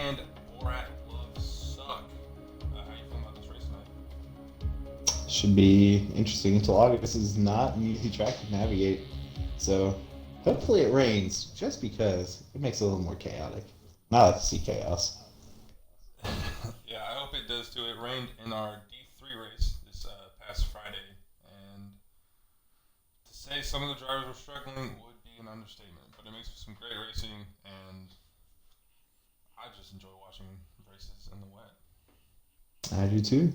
and Borat gloves suck. How you feeling about this race tonight? Should be interesting until August. Is not an easy track to navigate. So hopefully it rains, just because it makes it a little more chaotic. I like to see chaos. Yeah, I hope it does too. It rained in our D3 race this past Friday, and to say some of the drivers were struggling would be an understatement. But it makes for some great racing, and I just enjoy watching races in the wet. I do too.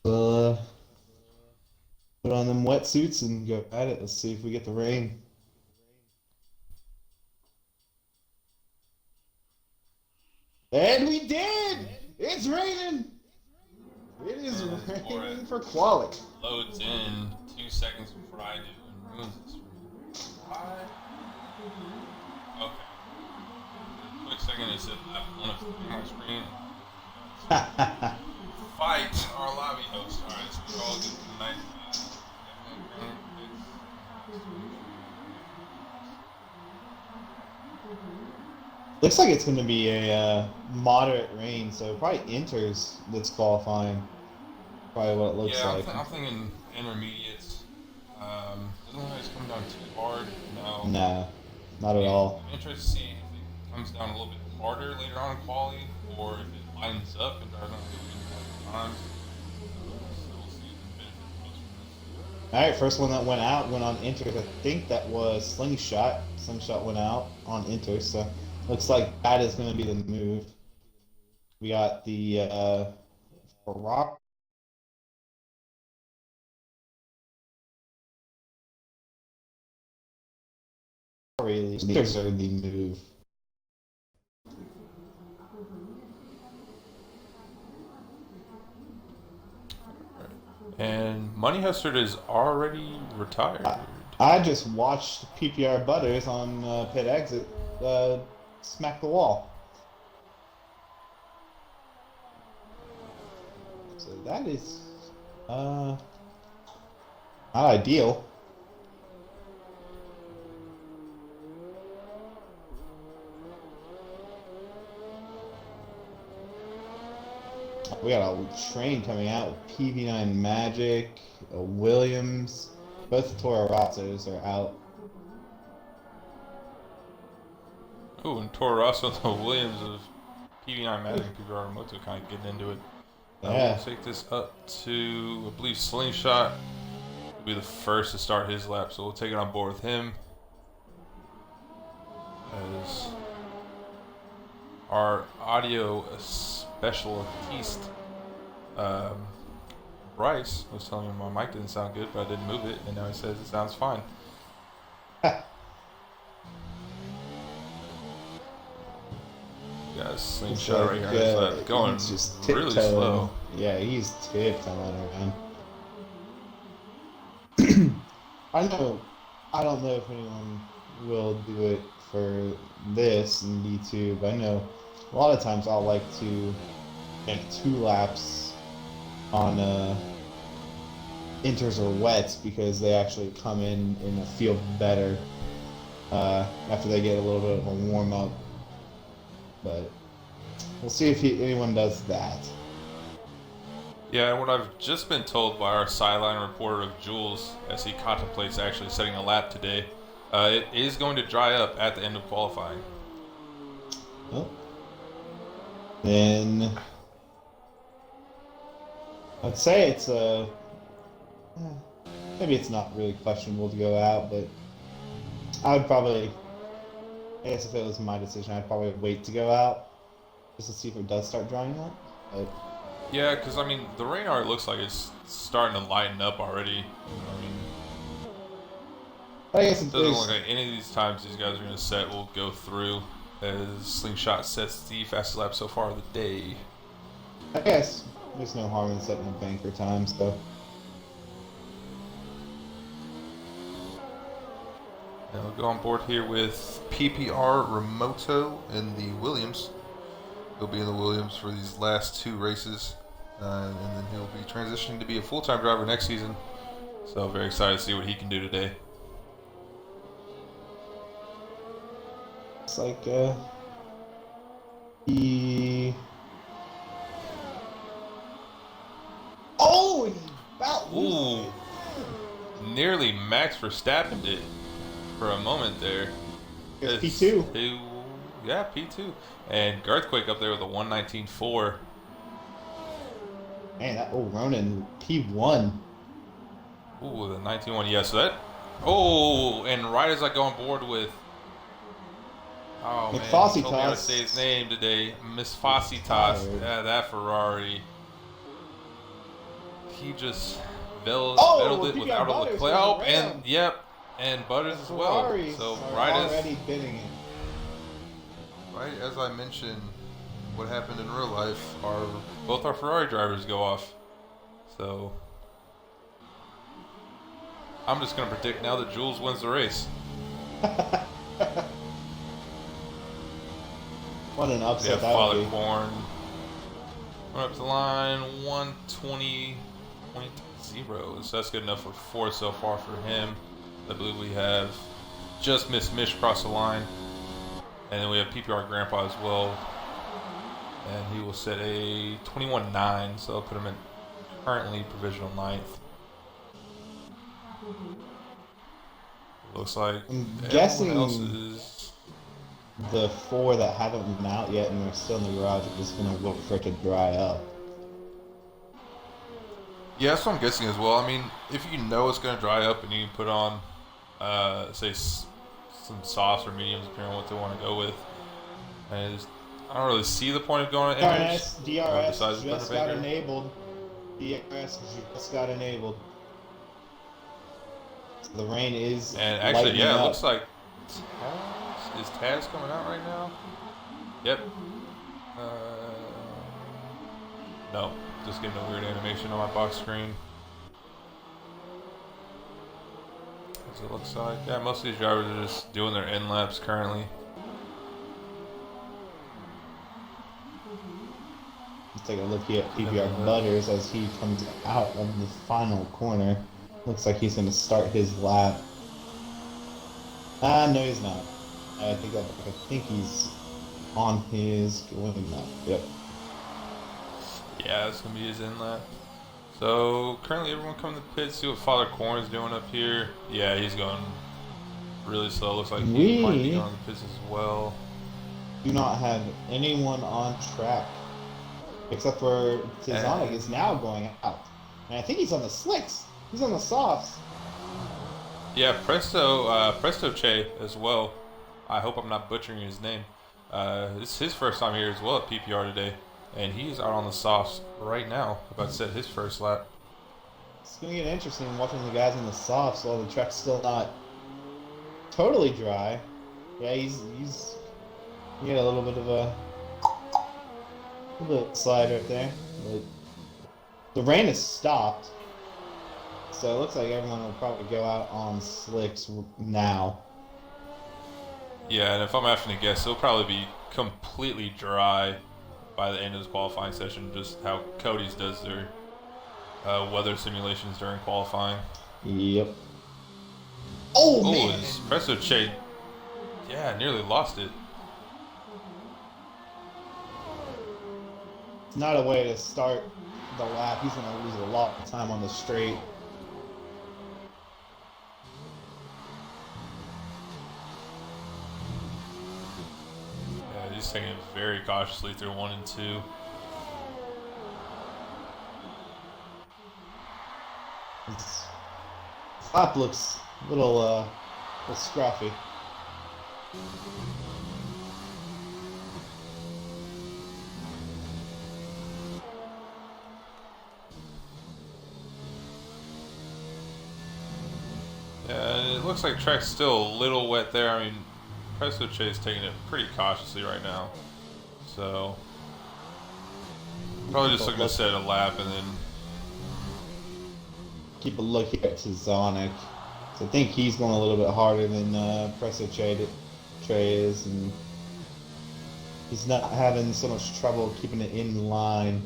Oh, We'll put on them wetsuits and go at it. Let's see if we get the rain. And we did! It's raining! It is and raining Borat for quality. loads in 2 seconds before I do and ruins this for me. Why? Okay. Quick second, it said lap 1 of 3 on my screen. Fight our lobby host. Alright, so we're all good tonight. Looks like it's going to be a moderate rain, so it probably enters this qualifying. Probably what it looks Yeah, like. I'm thinking intermediates. Doesn't look like it's coming down too hard. No. Nah, not at all. I'm interested to see if it comes down a little bit harder later on in quali, or if it lines up and drives on good times. So we'll see the benefit most from this. All right, first one that went out went on enters. I think that was Slingshot. Slingshot went out on enters, so looks like that is going to be the move. We got the Ferrari. Enters are the move. And Money Hustard is already retired. I just watched PPR Butters on pit exit smack the wall. So that is not ideal. We got a train coming out with PV9 Magic, Williams. Both the Toro Rossos are out. Oh, and Toro Rosso and the Williams of PV9 Magic and PPR Moto kind of getting into it. Yeah. We'll take this up to, I believe, Slingshot will be the first to start his lap, so we'll take it on board with him. As our audio specialist, Bryce, was telling me my mic didn't sound good, but I didn't move it, and now he says it sounds fine. Got a Slingshot right here on his lap, going just really slow. Yeah, he's tiptoeing around. I don't know if anyone will do it for this in D2, but I know a lot of times I'll like to make 2 laps on inters or wets because they actually come in and feel better after they get a little bit of a warm up. But we'll see if anyone does that. Yeah, and what I've just been told by our sideline reporter of Jules, as he contemplates actually setting a lap today, it is going to dry up at the end of qualifying. Well, then I'd say it's maybe it's not really questionable to go out, but I would probably, I guess if it was my decision, I'd probably wait to go out just to see if it does start drying up. But Yeah, because I mean, the rain already looks like it's starting to lighten up already. I mean, I guess it doesn't look like any of these times these guys are going to set will go through, as Slingshot sets the fastest lap so far of the day. I guess there's no harm in setting a banker time, so. And we'll go on board here with PPR Remoto in the Williams. He'll be in the Williams for these last 2 races, and then he'll be transitioning to be a full-time driver next season. So very excited to see what he can do today. Looks like he. Oh, he about loses Ooh, it. nearly Max Verstappen did for a moment there. It's P2. Yeah, P2. And Garthquake up there with a 119.4. Man, Ronan P1. Ooh, the 19.1. Yeah, so that. Oh, and right as I go on board with. Oh man, he told me how to say his name today. Miss Fossitas. Yeah, that Ferrari. He just vettled it PPR without a Butters Leclerc. goes Oh, around. and yep, and Butters The as well. Ferraris So are already bidding it. right as I mentioned, what happened in real life, both our Ferrari drivers go off. So I'm just gonna predict now that Jules wins the race. What an upset Yeah, that Father would be. Corn. We're up to line 120.0. So that's good enough for fourth so far for him. I believe we have just missed Mish across the line. And then we have PPR Grandpa as well. And he will set a 21.9, so I'll put him in currently provisional ninth. Looks like I'm everyone guessing else is. the 4 that haven't been out yet and they're still in the garage are just going to wait for it to dry up. Yeah, that's what I'm guessing as well. I mean, if you know it's going to dry up and you can put on, say, some softs or mediums, depending on what they want to go with. And I don't really see the point of going to image. DRS Besides just got enabled. DRS just got enabled. So the rain is and actually, yeah, up. It looks like is Taz coming out right now? Yep. No, just getting a weird animation on my box screen. As it looks like, yeah, most of these drivers are just doing their end laps currently. Let's take a look here at PPR Butters as he comes out of the final corner. Looks like he's going to start his lap. No, he's not. I think he's on his going lap. Yep. Yeah, that's gonna be his in lap. So currently, everyone coming to the pit. See what Father Corn's doing up here. Yeah, he's going really slow. Looks like he might be going to the pits as well. Do not have anyone on track except for Tizonic is now going out, and I think he's on the slicks. He's on the softs. Yeah, Presto Che as well. I hope I'm not butchering his name. It's his first time here as well at PPR today, and he's out on the softs right now. About to set his first lap. It's gonna get interesting watching the guys in the softs while the track's still not totally dry. Yeah, he had a little bit of a slide right there. But the rain has stopped, so it looks like everyone will probably go out on slicks now. Yeah, and if I'm having to guess, it'll probably be completely dry by the end of this qualifying session, just how Cody's does their weather simulations during qualifying. Yep. Oh, man! His Presto Che, yeah, nearly lost it. It's not a way to start the lap. He's going to lose a lot of time on the straight. Yeah, he's taking it very cautiously through 1 and 2. His lap looks a little scruffy. Yeah, it looks like track's still a little wet there. I mean, Presto Che is taking it pretty cautiously right now. So, probably just looking to set a lap and then... Keep a look here at Tizonic. So I think he's going a little bit harder than Presto Che is, and he's not having so much trouble keeping it in line.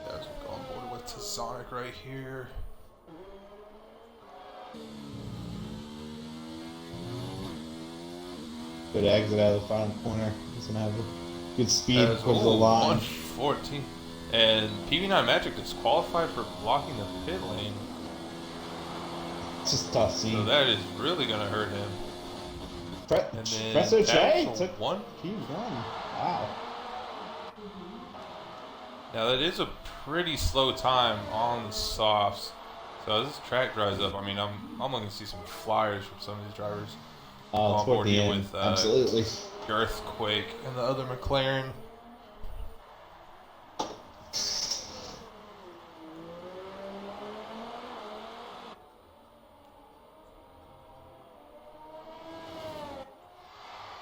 Yeah, let's go on board with Tizonic right here. Good exit out of the final corner. He's gonna have a good speed As over the line. 114. And PB9 Magic disqualified for blocking the pit lane. It's just tough So scene. that is really going to hurt him. And then Presso Che Taz took one. P1. Wow. Now that is a pretty slow time on the softs. So as this track dries up, I mean, I'm looking to see some flyers from some of these drivers. On Toward board the here end. with Absolutely. Earthquake and the other McLaren.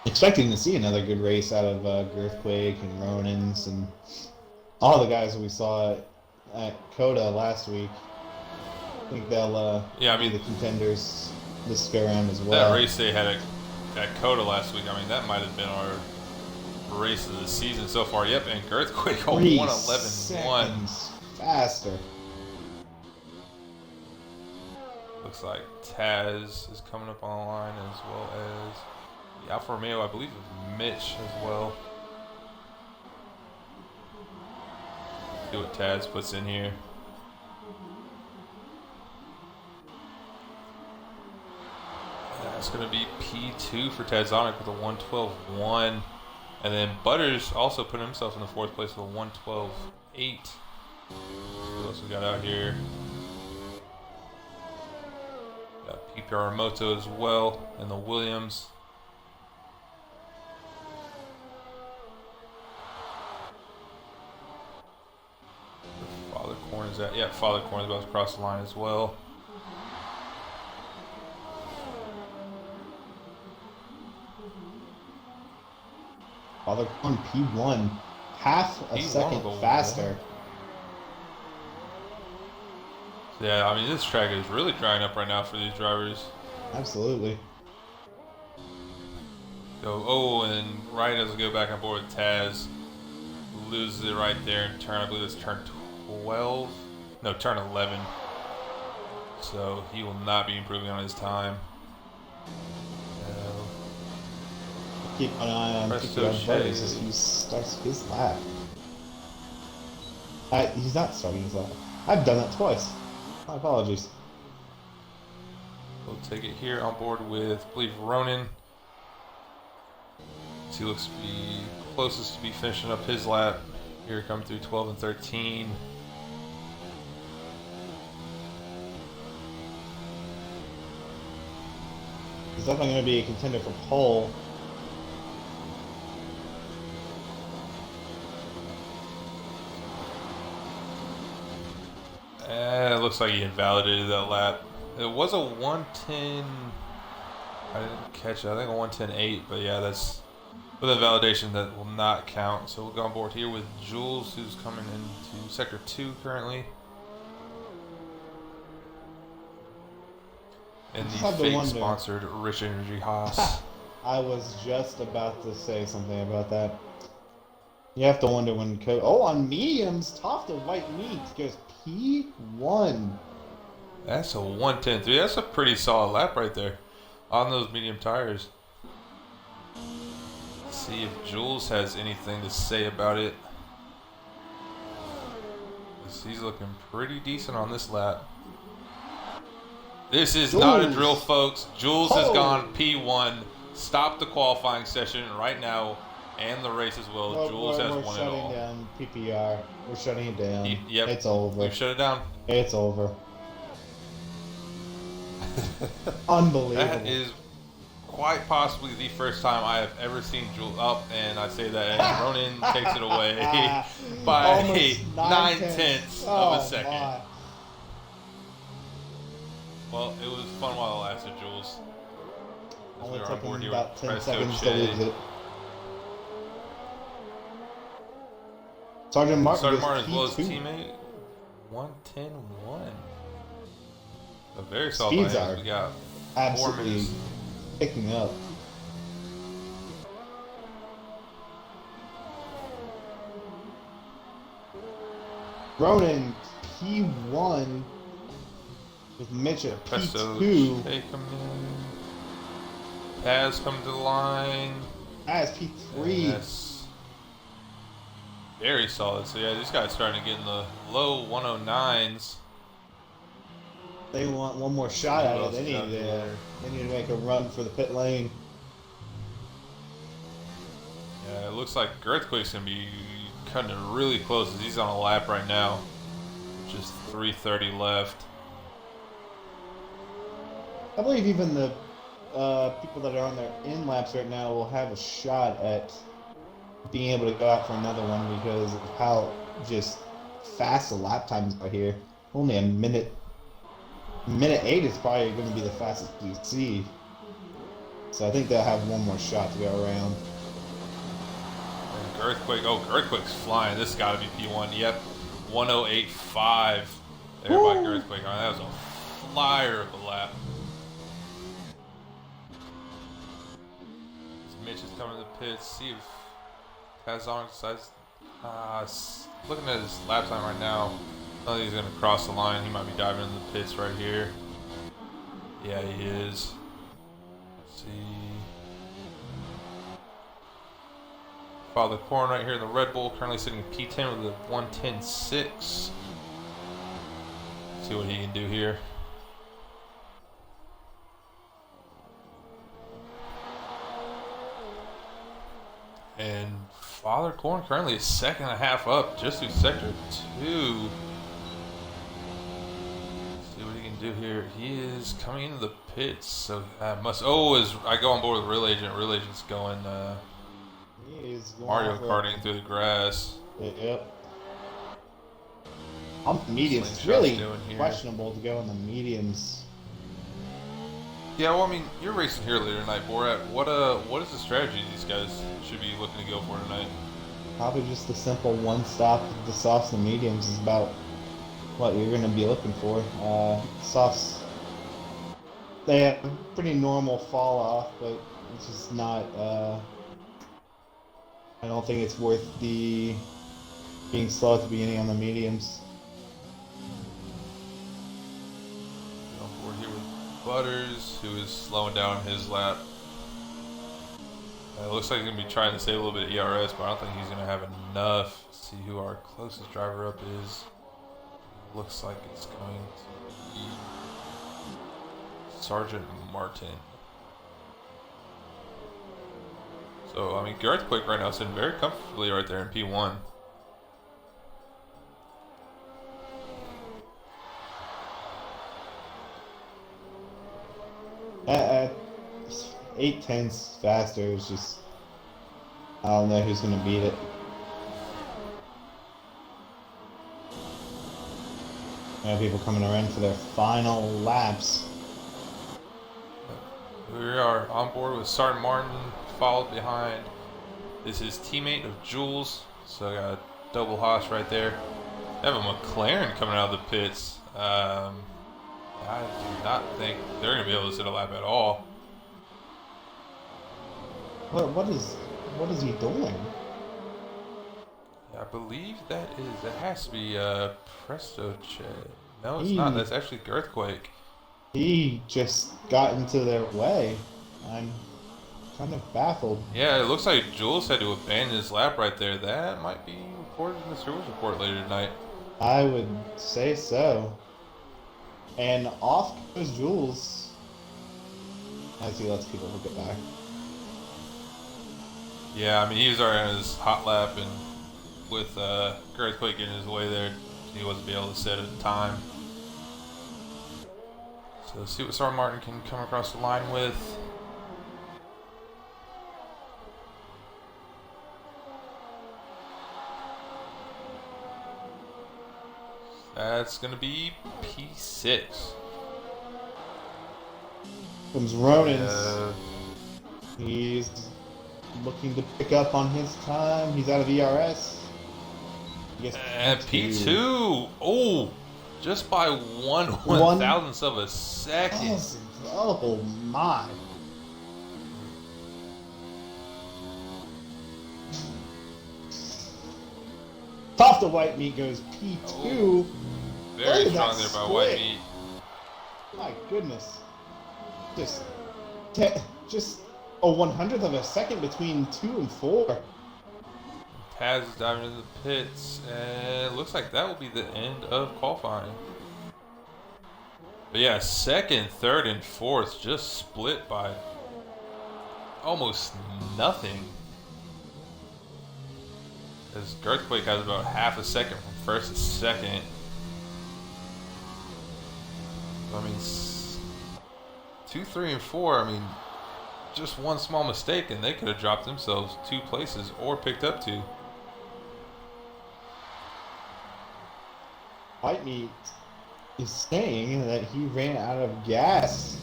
Expecting to see another good race out of Girthquake and Ronins and all the guys that we saw at Coda last week. I think they'll be the contenders this go round as well. That race they had at Coda last week, I mean, that might have been our race of the season so far. Yep, and Earthquake on 1:11.1. Faster. Looks like Taz is coming up on the line as well as the Alfa Romeo, I believe it was Mitch as well. See what Taz puts in here. That's going to be P2 for Tazonic with a 112.1. And then Butters also put himself in the fourth place with a 112.8. What else we got out here? Got PPR Moto as well, and the Williams. Where Father Corn is at? Yeah, Father Corn is about to cross the line as well. Father Corn P1, half a second faster. Yeah, I mean, this track is really drying up right now for these drivers. Absolutely. So, and right as we go back on board with Taz, loses it right there in turn, I believe it's turn 12. No, turn 11. So he will not be improving on his time. Keep an eye on PPR Butters as he starts his lap. He's not starting his lap. I've done that twice. My apologies. We'll take it here on board with, I believe, Ronan. He looks to be closest to be finishing up his lap. Here come through 12 and 13. He's definitely going to be a contender for pole. It looks like he invalidated that lap. It was a 110. I didn't catch it. I think a 110.8, but yeah, that's with a validation that will not count. So we'll go on board here with Jules, who's coming into Sector 2 currently. And the fake-sponsored Rich Energy Haas. I was just about to say something about that. You have to wonder when on mediums, top to white meat goes P1. That's a 110.3. That's a pretty solid lap right there on those medium tires. Let's see if Jules has anything to say about it. He's looking pretty decent on this lap. This is not a drill, folks. Jules has gone P1. Stop the qualifying session right now and the race as well. Jules has won it all. We're shutting down PPR. We're shutting it down. Yep. It's over. We've shut it down. It's over. Unbelievable. That is quite possibly the first time I have ever seen Jules up, and I say that and Ronan takes it away by 9/10 of a second. My. Well, it was fun while it lasted, Jules. Only took him about 10 seconds to lose it. Sergeant Martin as well as teammate. 110.1. A very solid Speeds line. are We got absolutely picking up. Ronan P1 with Mitch at Pesto P2. Shea coming in. Paz coming to the line. As P3. That's very solid. So yeah, these guys starting to get in the low 109s. They want one more shot at it. They need to make a run for the pit lane. Yeah, it looks like Girthquake's gonna be cutting it really close as he's on a lap right now. Just 3:30 left. I believe even the people that are on their in laps right now will have a shot at being able to go out for another one because of how just fast the lap times are here. Only a minute. Minute 8 is probably going to be the fastest we see. So I think they'll have one more shot to go around. And Girthquake's flying. This has got to be P1. Yep, 108.5 there by Girthquake. That was a flyer of a lap. Mitch is coming to the pits. See if Kazan decides. Looking at his lap time right now, I don't think he's going to cross the line. He might be diving into the pits right here. Yeah, he is. Let's see. Father Corn right here in the Red Bull, currently sitting in P10 with a 110.6. See what he can do here. And Father Corn currently is second and a half up just through sector 2. See what he can do here. He is coming into the pits, so that must. Oh, as I go on board with Real Agent's going. He is going Mario Karting through the grass. Yep. On the mediums, it's really questionable to go on the mediums. Yeah, well, I mean, you're racing here later tonight, Borat. What is the strategy these guys should be looking to go for tonight? Probably just the simple one stop. The softs and mediums is about what you're going to be looking for. Softs, they have a pretty normal fall off, but it's just not. I don't think it's worth the being slow at the beginning on the mediums. On board here with Butters, who is slowing down his lap. It looks like he's going to be trying to save a little bit of ERS, but I don't think he's going to have enough. Let's see who our closest driver up is. Looks like it's going to be Sergeant Martin. So, I mean, Girthquake right now is sitting very comfortably right there in P1. At 8/10 faster is just, I don't know who's going to beat it. We have people coming around for their final laps. We are on board with Sergeant Martin, followed behind is his teammate of Jules. So I got a double Haas right there. I have a McLaren coming out of the pits. I do not think they're going to be able to sit a lap at all. What is he doing? I believe that has to be Presto Chet. No, it's not. That's actually Girthquake. He just got into their way. I'm kind of baffled. Yeah, it looks like Jules had to abandon his lap right there. That might be reported in the service report later tonight. I would say so. And off goes Jules as he lets people hook it back. Yeah, I mean, he was already on his hot lap, and with Girthquake in his way there, he wasn't be able to set a time. So let's see what Sergeant Martin can come across the line with. That's going to be P6. Comes Ronan. He's looking to pick up on his time. He's out of ERS. And P2. Oh, just by one thousandth of a second. Oh my. Off the white meat goes P2. Oh, very strong there by white meat. My goodness. Just, just a 100th of a second between 2 and 4. Paz is diving into the pits, and it looks like that will be the end of qualifying. But yeah, second, third, and fourth just split by almost nothing. As Girthquake has about half a second from first to second. I mean, 2, 3, and 4. I mean, just one small mistake, and they could have dropped themselves 2 places or picked up 2. White Meat is saying that he ran out of gas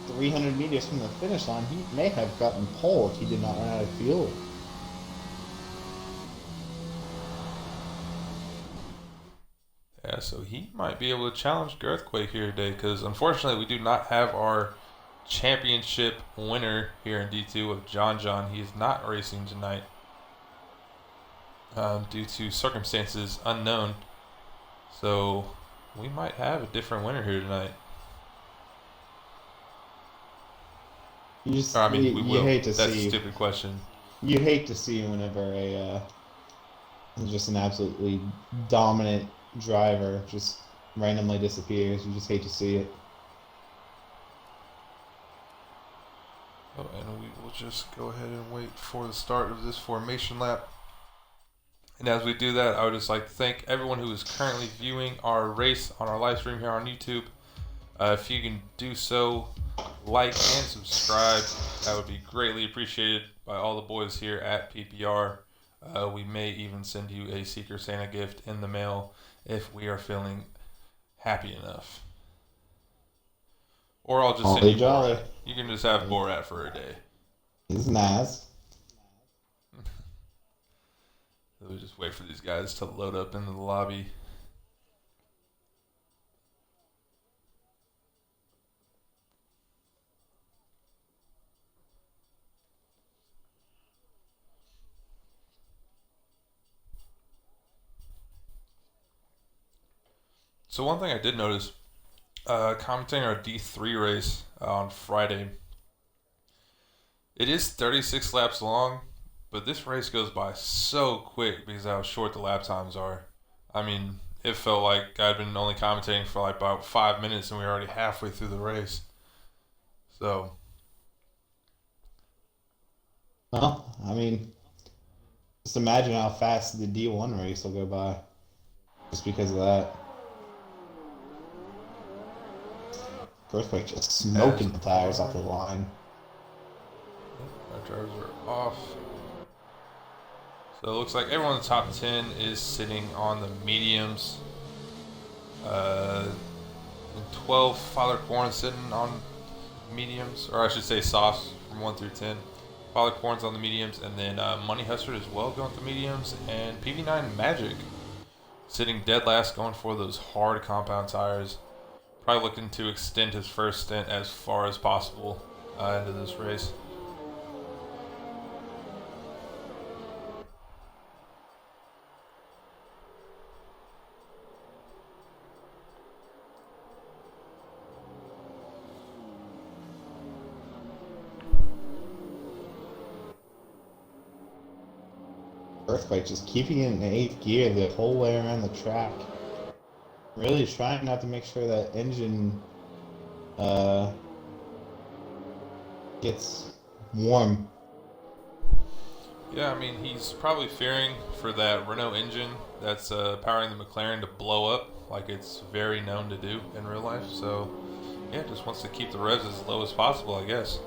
300 meters from the finish line. He may have gotten pole if he did not run out of fuel. Yeah, so he might be able to challenge Girthquake here today because unfortunately we do not have our championship winner here in D2 of John John. He is not racing tonight due to circumstances unknown. So we might have a different winner here tonight. You just, I mean, we you will. hate to That's see. a stupid question. You hate to see whenever just an absolutely dominant driver just randomly disappears. You just hate to see it. Oh, and we will just go ahead and wait for the start of this formation lap. And as we do that, I would just like to thank everyone who is currently viewing our race on our live stream here on YouTube. If you can do so, like and subscribe. That would be greatly appreciated by all the boys here at PPR. We may even send you a Secret Santa gift in the mail if we are feeling happy enough. Or I'll just send you jolly. Borat. You can just have Borat for a day. He's nice. We just wait for these guys to load up into the lobby. So one thing I did notice, commentating our D3 race on Friday, it is 36 laps long, but this race goes by so quick because of how short the lap times are. I mean, it felt like I'd been only commentating for like about 5 minutes and we were already halfway through the race. So. Well, I mean, just imagine how fast the D1 race will go by just because of that. Earthquake just smoking the tires off the line. Our drivers are off. So it looks like everyone in the top 10 is sitting on the mediums. 12, Father Corn sitting on mediums, or I should say softs from 1 through 10. Father Corn's on the mediums, and then Money Hustler as well going to mediums, and PV9 Magic sitting dead last going for those hard compound tires. Probably looking to extend his first stint as far as possible into this race. Earthquake just keeping it in 8th gear the whole way around the track. Really trying not to make sure that engine gets warm. Yeah, I mean, he's probably fearing for that Renault engine that's powering the McLaren to blow up, like it's very known to do in real life. So, yeah, just wants to keep the revs as low as possible, I guess.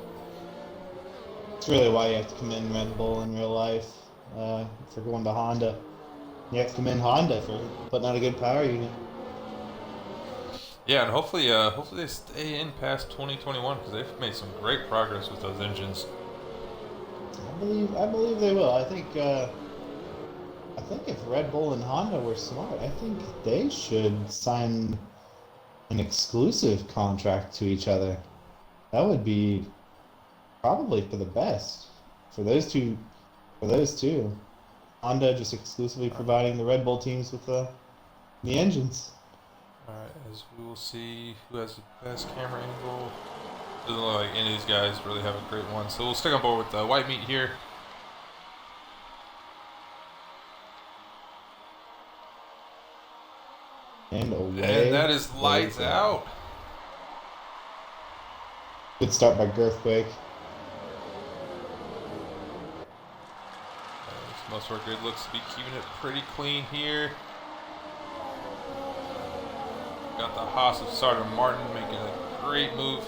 It's really why you have to commend Red Bull in real life for going to Honda. You have to commend Honda for putting out a good power unit. Yeah, and hopefully they stay in past 2021 because they've made some great progress with those engines. I believe they will. I think if Red Bull and Honda were smart, I think they should sign an exclusive contract to each other. That would be probably for the best for those two. Honda just exclusively providing the Red Bull teams with the engines. Alright, as we will see who has the best camera angle. Doesn't look like any of these guys really have a great one. So we'll stick on board with the white meat here. And away. And that is lights out. Good start by Girthquake. Most of our grid looks to be keeping it pretty clean here. Got the Haas of Sergeant Martin making a great move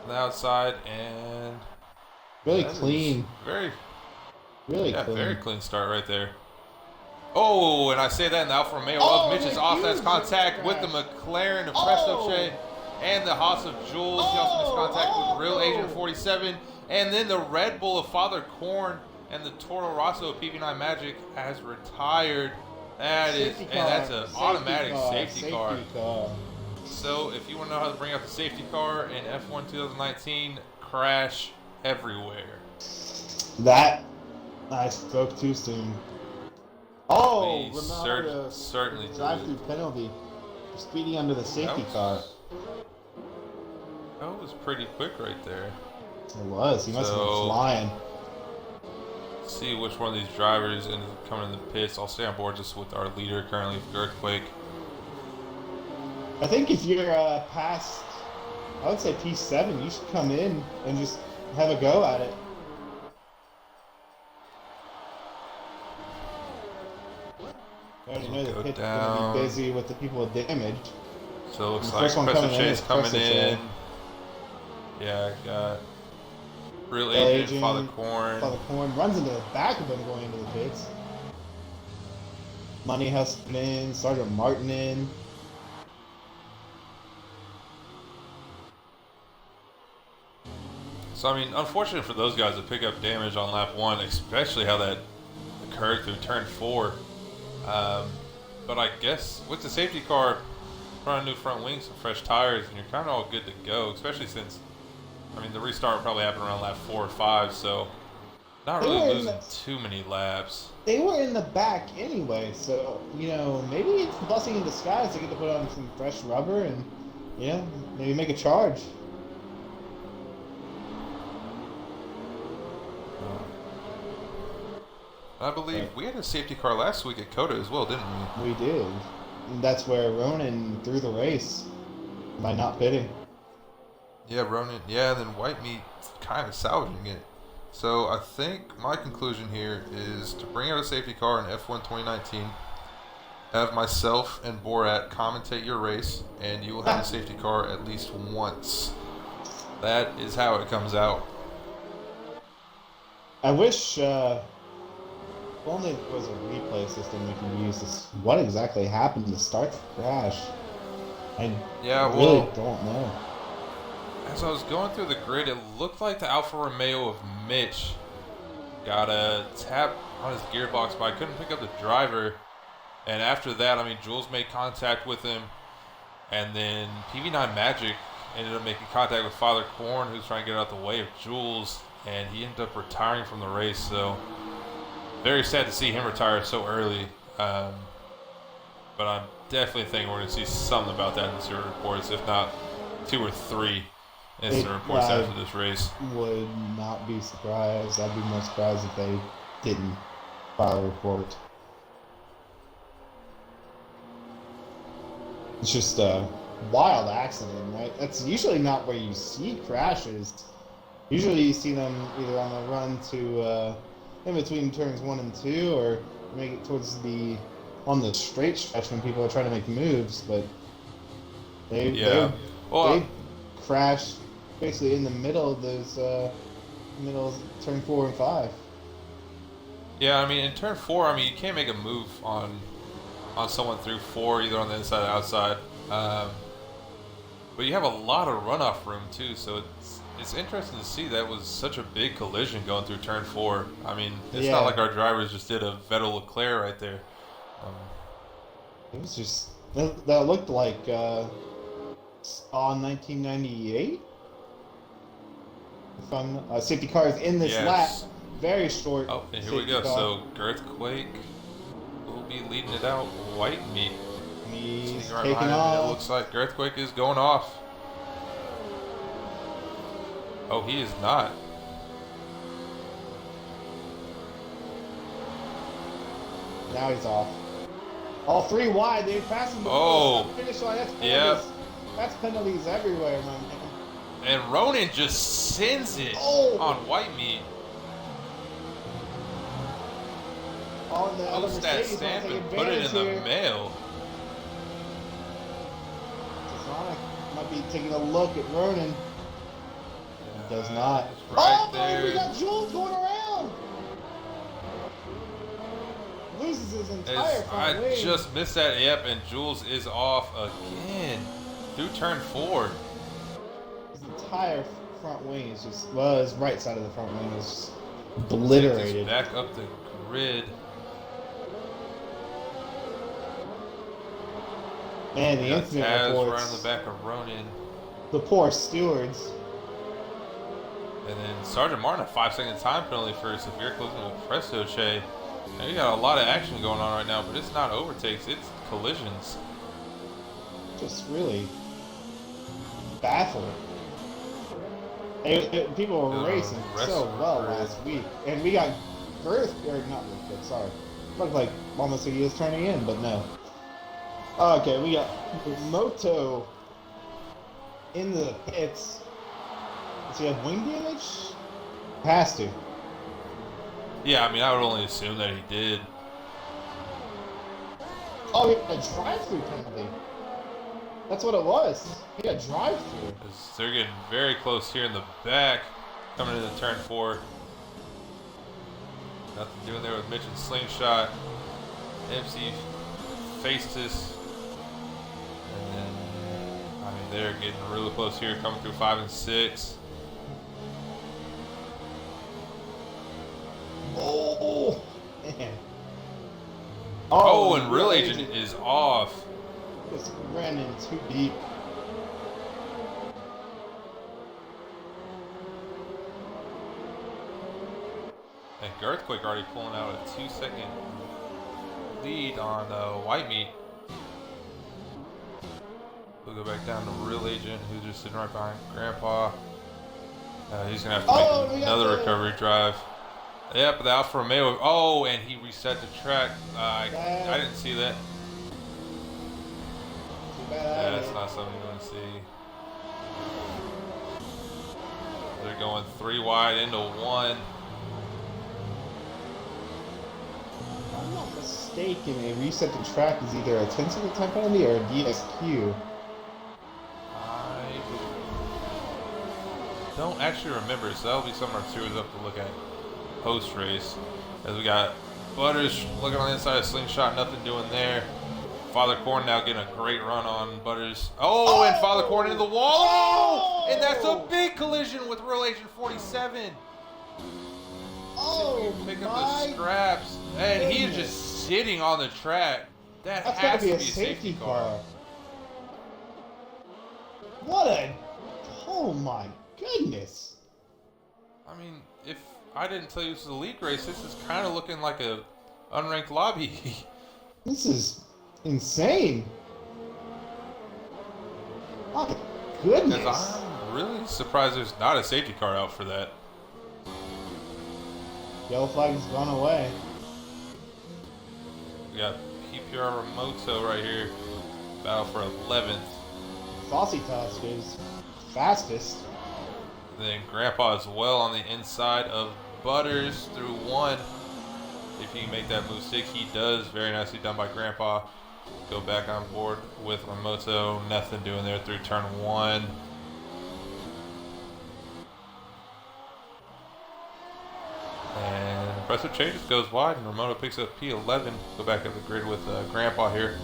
on the outside, and really clean. Very clean. Very clean start right there. Oh, and I say that in the Alfa Romeo of Mitch's offense contact with the McLaren of Presto and the Haas of Jules. He also makes contact with Real Agent 47, and then the Red Bull of Father Korn and the Toro Rosso of PV9 Magic has retired. That's an automatic safety car. So if you want to know how to bring out the safety car in F1 2019, crash everywhere. That I spoke too soon. Oh, certainly drive-through penalty for speeding under the safety car. That was pretty quick right there. It was. He must have been flying. See which one of these drivers is coming in the pits. I'll stay on board just with our leader currently, Girthquake. I think if you're past, I would say P7, you should come in and just have a go at it. I already know the pit's going to be busy with the people with damage. So it looks like Presto Chase coming in. Yeah, got Real Agent, Father Korn. Father Korn runs into the back of him going into the pits. Money Husband in, Sergeant Martin in. So, I mean, unfortunate for those guys to pick up damage on lap 1, especially how that occurred through turn 4. But I guess with the safety car, run a new front wing, some fresh tires, and you're kind of all good to go, especially since, I mean, the restart will probably happen around lap 4 or 5, so not really losing too many laps. They were in the back anyway, so, you know, maybe it's a blessing in disguise to get to put on some fresh rubber and, you know, maybe make a charge. I believe we had a safety car last week at Coda as well, didn't we? We did. And that's where Ronan threw the race by not pitting. Yeah, Ronan. Yeah, and then White Meat kind of salvaging it. So I think my conclusion here is to bring out a safety car in F1 2019, have myself and Borat commentate your race, and you will have a safety car at least once. That is how it comes out. I wish if only there was a replay system we could use. What exactly happened to start the crash? I really don't know. As I was going through the grid, it looked like the Alfa Romeo of Mitch got a tap on his gearbox, but I couldn't pick up the driver. And after that, I mean, Jules made contact with him, and then PV9 Magic ended up making contact with Father Korn, who's trying to get out the way of Jules, and he ended up retiring from the race. So very sad to see him retire so early. But I'm definitely thinking we're going to see something about that in the sewer reports, if not 2 or 3 instant reports after this race. Would not be surprised. I'd be more surprised if they didn't file a report. It's just a wild accident, right? That's usually not where you see crashes. Usually you see them either on the run to in between turns 1 and 2, or make it towards on the straight stretch when people are trying to make moves. But they crash basically in the middle of those turn 4 and 5. Yeah, I mean, in turn 4, I mean, you can't make a move on someone through 4, either on the inside or outside. But you have a lot of runoff room too, so it's interesting to see that was such a big collision going through turn 4. I mean, it's not like our drivers just did a Vettel Leclerc right there. It was just that looked like on 1998. If I'm safety cars in this lap, very short. Oh, and here we go. So Girthquake will be leading it out. White Meat He's Sneaking right taking behind him, and it off. looks like Earthquake is going off. Oh, he is not. Now he's off. All 3 wide. They're passing the finish line. That's penalties. Yep. That's penalties everywhere, my man. And Ronan just sends it on White Meat. On the other Post that Mercedes, stamp take and put it in advantage the mail. Sonic might be taking a look at Ronan. He does not. Right there. We got Jules going around. Loses his entire front wing. I just missed that. Yep, and Jules is off again through turn 4. His entire front wing is just, well, his right side of the front wing is just obliterated. Back up the grid. Man, the incident reports. Right on the back of Ronan. The poor stewards. And then Sergeant Martin, a 5-second time penalty for a severe collision with Presto Che. Now, you got a lot of action going on right now, but it's not overtakes, it's collisions. Just really baffling. People were racing so well last week. And we got not Earthquake, sorry. Looked like almost like he was turning in, but no. Okay, we got Moto in the pits. Does he have wing damage? Has to. Yeah, I mean, I would only assume that he did. Oh, he had a drive-through penalty. That's what it was. He had a drive-through. They're getting very close here in the back, coming into turn 4. Nothing doing there with Mitch and Slingshot. MC faced this. And then, I mean, they're getting really close here, coming through 5 and 6. Oh, man. Oh, and Real Agent is off. Just ran in too deep. And Earthquake already pulling out a 2-second lead on White Meat. We'll go back down to Real Agent, who's just sitting right behind Grandpa. He's going to have to make another recovery drive. Yep, the Alfa Romeo. Oh, and he reset the track. I didn't see that. That's not something you want to see. They're going 3 wide into 1. If I'm not mistaken, a reset the track is either a 10-second time penalty or a DSQ. I don't actually remember, so that'll be something our series up to look at post-race. As we got Butters looking on the inside of Slingshot, nothing doing there. Father Corn now getting a great run on Butters. Oh, and Father Corn into the wall. Oh! And that's a big collision with Real Agent 47. Oh, pick up the scraps. And he is just sitting on the track. That's has to be a safety car. What a... Oh, my goodness. I mean, if I didn't tell you this was a league race, this is kind of looking like a unranked lobby. This is insane. My goodness. Because I'm really surprised there's not a safety car out for that. Yellow flag's gone away. We got PPR Remoto right here. Battle for 11th. Saucy Tusk is fastest. Then Grandpa as well on the inside of Butters through 1. If he can make that move 6, he does. Very nicely done by Grandpa. Go back on board with Remoto. Nothing doing there through turn 1. And Presto Che just goes wide, and Remoto picks up P11. Go back up the grid with Grandpa here.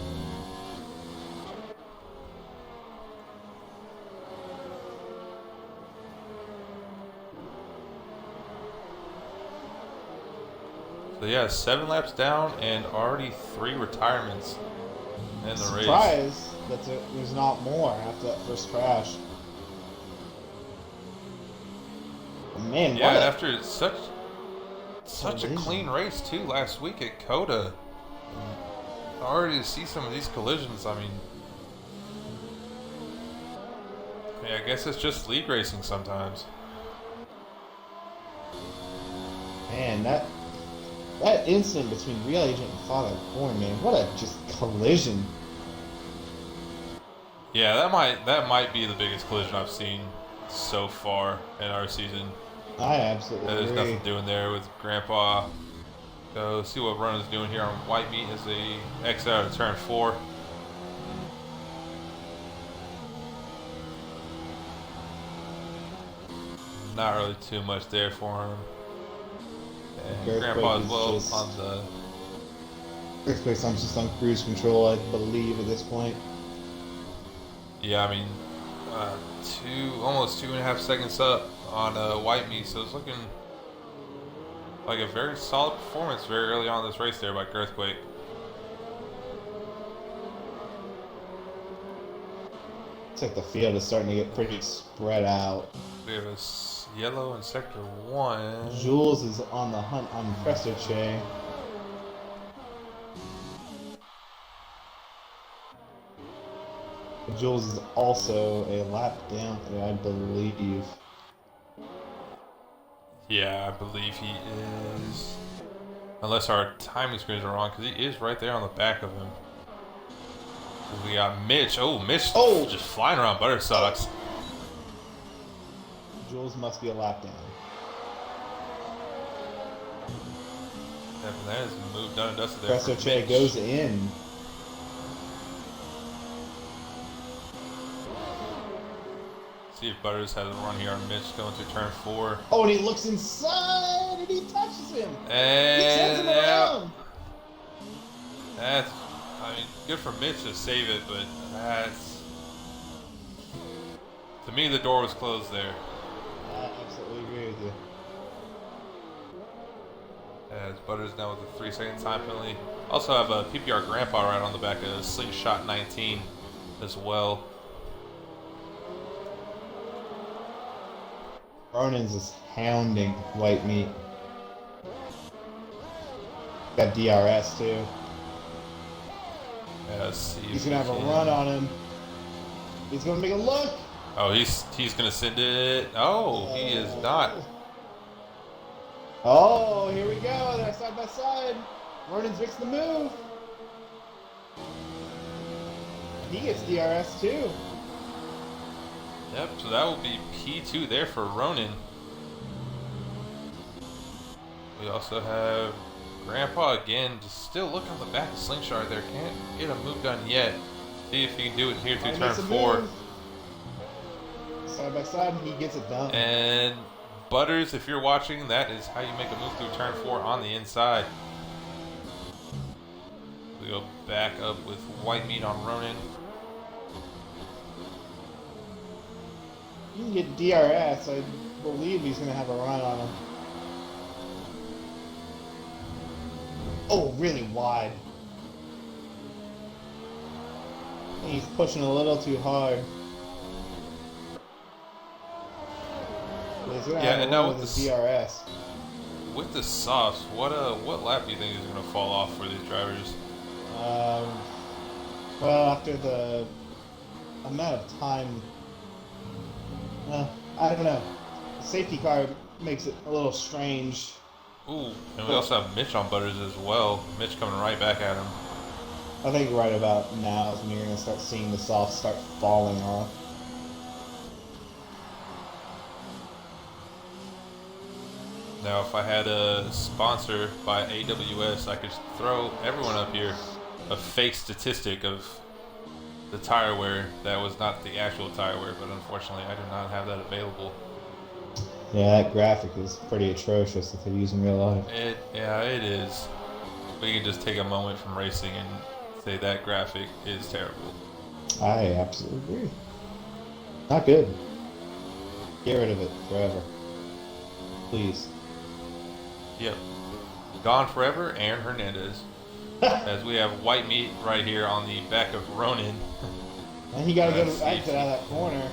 So yeah, 7 laps down and already 3 retirements in the race. Surprise that there's not more after that first crash. Man, yeah, and after such a clean race too last week at Coda. already see some of these collisions. I mean, I guess it's just league racing sometimes. Man, that incident between Real Agent and Father Corn, man, what a just collision. Yeah, that might be the biggest collision I've seen so far in our season. I absolutely There's agree. nothing doing there with Grandpa. Go see what Ronan's doing here on white meat as they exit out of turn 4. Not really too much there for him. And Grandpa as well on the... Earthquake's I'm just on cruise control, I believe, at this point. Yeah, I mean, almost 2.5 seconds up on white meat, so it's looking like a very solid performance very early on in this race there by Earthquake. Looks like the field is starting to get pretty spread out. We have a yellow in sector 1. Jules is on the hunt on Presto Che. Jules is also a lap down there, I believe. Yeah, I believe he is. Unless our timing screens are wrong, because he is right there on the back of him. We got Mitch. Oh, Mitch just flying around Buttersocks. Jules must be a lap down. Yep, and that is a move done and dusted there. Presto Che goes in. See if Butters has a run here on Mitch going through turn 4. Oh, and he looks inside and he touches him. And he sends him around. That's, I mean, good for Mitch to save it, but that's, to me, the door was closed there. I absolutely agree with you. As Butters now with a 3-second time penalty. Also have a PPR Grandpa right on the back of Slingshot 19 as well. Ronan's is hounding white meat. Got DRS too. Yeah, let's see. He's gonna have a run on him. He's gonna make a look. Oh, he's gonna send it. Oh, he is not. Oh, here we go. They're side by side. Ronan's makes the move. He gets DRS too. Yep, so that will be P2 there for Ronan. We also have Grandpa again, just still looking on the back of Slingshot there. Can't get a move done yet. See if he can do it here through turn 4. Side by side, he gets it done. And Butters, if you're watching, that is how you make a move through turn 4 on the inside. We go back up with white meat on Ronan. You can get DRS. I believe he's going to have a run on him. Oh, really wide. He's pushing a little too hard. He's gonna have a and now run with his DRS. With the softs, what lap do you think is going to fall off for these drivers? Well, after the amount of time, I don't know. The safety car makes it a little strange. Ooh, and we also have Mitch on Butters as well. Mitch coming right back at him. I think right about now is when you're going to start seeing the softs start falling off. Now, if I had a sponsor by AWS, I could throw everyone up here a fake statistic of the tire wear that was not the actual tire wear, but unfortunately I do not have that available. Yeah, that graphic is pretty atrocious that they use in real life. It is. We can just take a moment from racing and say that graphic is terrible. I absolutely agree. Not good. Get rid of it forever. Please. Yep. Gone forever, Aaron Hernandez. As we have white meat right here on the back of Ronan. And he got to go to exit out of that corner.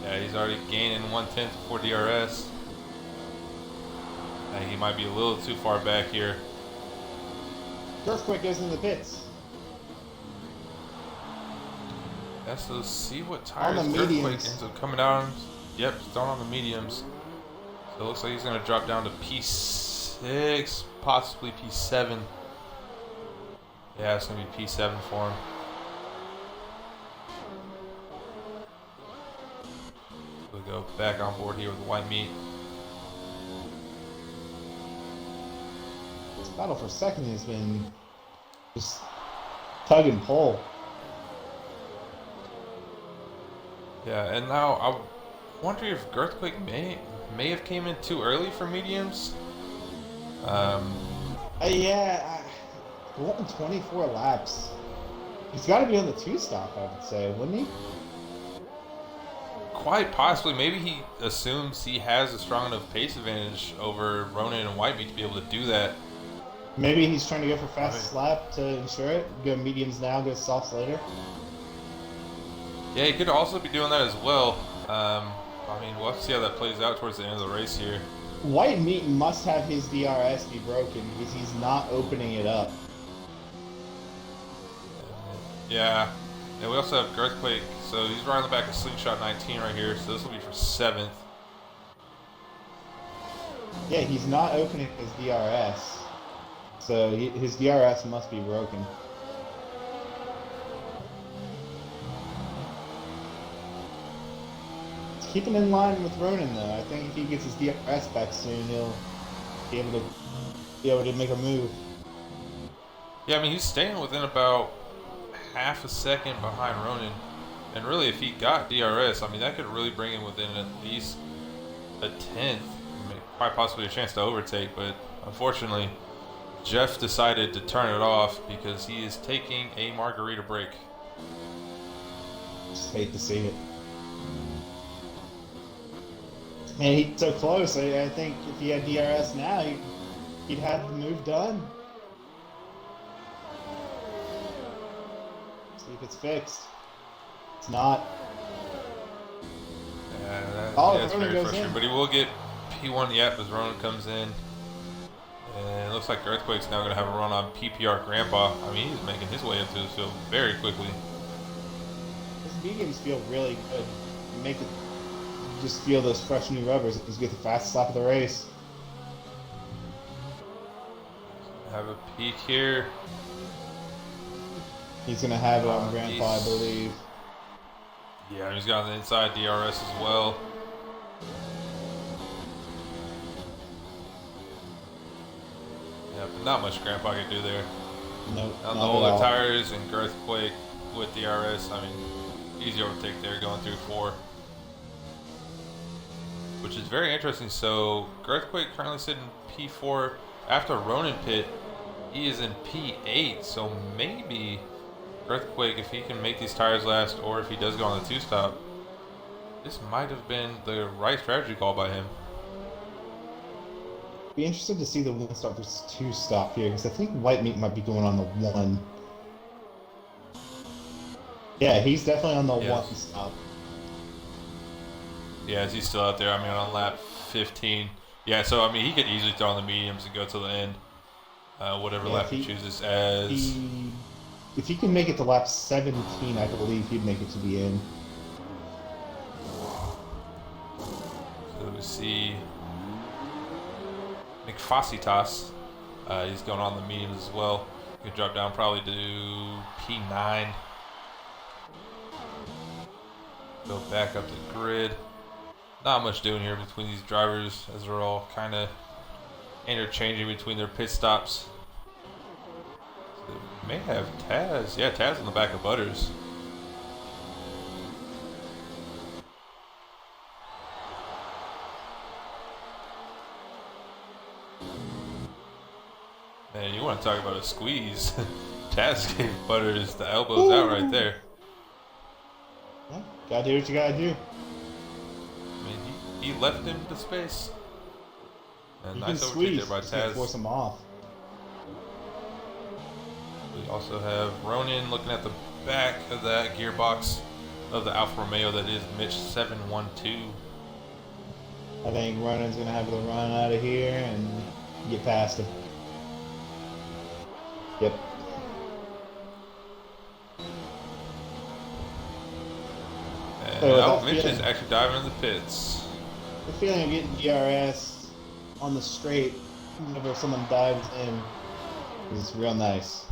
Yeah, he's already gaining 1/10 before DRS. I think he might be a little too far back here. Earthquake goes in the pits. Yeah, so let's see what On tires the Earthquake mediums. ends up coming out on. Yep, still on the mediums. So it looks like he's going to drop down to P6, possibly P7. Yeah, it's going to be P7 for him. We'll go back on board here with the white meat. This battle for second has been just tug and pull. Yeah, and now I wonder if Girthquake may have came in too early for mediums. Yeah, we're on 24 laps. He's got to be on the 2-stop, I would say, wouldn't he? Quite possibly. Maybe he assumes he has a strong enough pace advantage over Ronan and Whitemeat to be able to do that. Maybe he's trying to go for fastest lap to ensure it. Go mediums now, go softs later. Yeah, he could also be doing that as well. I mean, we'll have to see how that plays out towards the end of the race here. White meat must have his DRS be broken because he's not opening it up. Yeah. And we also have Girthquake. So he's right on the back of Slingshot 19 right here. So this will be for 7th. Yeah, he's not opening his DRS. So his DRS must be broken. Keep him in line with Ronan, though. I think if he gets his DRS back soon, he'll be able to make a move. Yeah, I mean, he's staying within about half a second behind Ronan. And really, if he got DRS, I mean, that could really bring him within at least a 10th. I mean, quite possibly a chance to overtake. But unfortunately, Jeff decided to turn it off because he is taking a margarita break. Just hate to see it. Man, he's so close. I think if he had DRS now, he'd have the move done. See if it's fixed. It's not. Yeah, Ronan that's very goes frustrating. in. But he will get P1 yep as Ronan comes in. And it looks like Earthquake's now going to have a run on PPR Grandpa. I mean, he's making his way up to this field very quickly. His mediums feel really good. Make it just feel those fresh new rubbers. Just get the fastest lap of the race. Have a peek here. He's gonna have it on Grandpa, I believe. Yeah, he's got the inside DRS as well. Yeah, but not much Grandpa can do there. Nope. On the not at older all. tires and Girthquake with DRS, I mean, easy overtake there going through 4. Which is very interesting. So Girthquake currently sitting P4. After Ronan pit, he is in P8. So maybe Girthquake, if he can make these tires last, or if he does go on the 2-stop, this might have been the right strategy call by him. Be interested to see the 1-stop versus 2-stop here, because I think White Meat might be going on the 1. Yeah, he's definitely on the 1-stop. Yeah, he's still out there. I mean, on lap 15. Yeah, so I mean, he could easily throw on the mediums and go to the end. Whatever lap he chooses as. If he can make it to lap 17, I believe he'd make it to the end. So we see McFacitas. He's going on the mediums as well. He could drop down probably to P9. Go back up the grid. Not much doing here between these drivers as they're all kind of interchanging between their pit stops. So they may have Taz. Yeah, Taz on the back of Butters. Man, you want to talk about a squeeze. Taz gave Butters the elbows out right there. Well, gotta do what you gotta do. I mean, he left him to space. And You nice can overtake squeeze, there by just gotta Taz. force him off. We also have Ronan looking at the back of that gearbox of the Alfa Romeo that is Mitch 712. I think Ronan's gonna have to run out of here and get past him. Yep. And Mitch is actually diving in the pits. The feeling of getting DRS on the straight whenever someone dives in is real nice.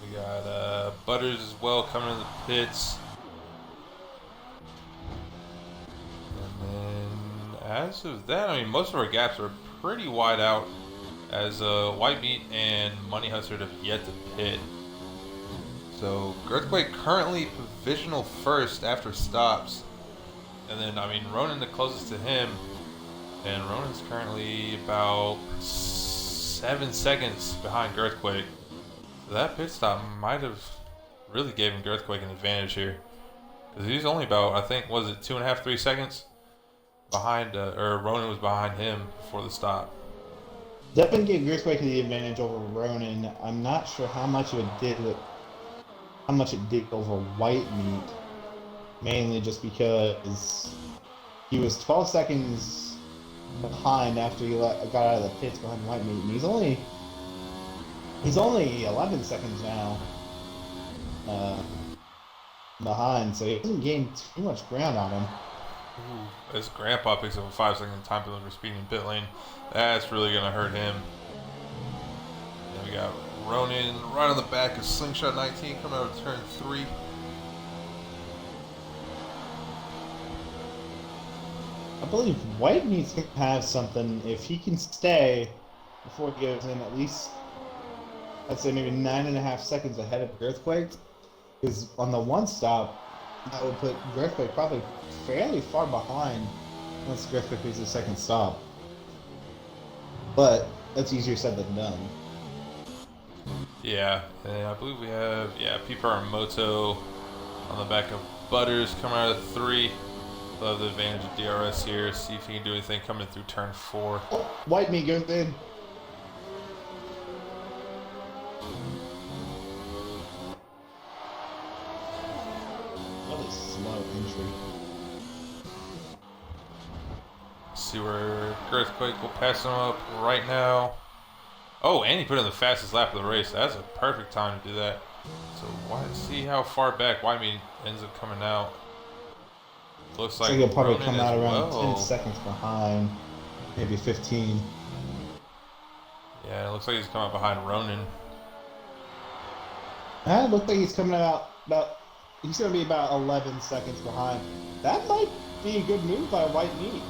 We got Butters as well coming in the pits. And then as of that, I mean, most of our gaps are pretty wide out as White Meat and Money Hustard have yet to pit. So Earthquake currently provisional first after stops. And then, I mean, Ronan the closest to him. And Ronan's currently about 7 seconds behind Earthquake. So that pit stop might have really given Earthquake an advantage here. Because he's only about, I think, was it 2.5, 3 seconds behind, or Ronan was behind him before the stop. Definitely gave Earthquake the advantage over Ronan. I'm not sure how much it did over White Meat. Mainly just because he was 12 seconds behind after he got out of the pits behind White Meat, and he's only 11 seconds now behind, so he hasn't gained too much ground on him. Ooh, as Grandpa picks up a 5-second time penalty for speeding in pit lane, that's really gonna hurt him. And we got Ronan right on the back of Slingshot 19 coming out of turn 3. I believe White Meat's going to have something if he can stay before he goes in at least, I'd say maybe 9.5 seconds ahead of Earthquake. Because on the one stop, that would put Earthquake probably fairly far behind once Earthquake makes the second stop. But that's easier said than done. Yeah, and I believe we have, PPR Moto on the back of Butters coming out of 3. Love the advantage of DRS here. See if he can do anything coming through turn 4. Oh, White Meat goes in. What a slow entry. See where Earthquake will pass him up right now. Oh, and he put in the fastest lap of the race. That's a perfect time to do that. So see how far back White Meat ends up coming out. Looks like he'll probably Ronan come out around well. 10 seconds behind, maybe 15. Yeah, it looks like he's coming out behind Ronan. It looks like he's coming out he's going to be about 11 seconds behind. That might be a good move by White Meat.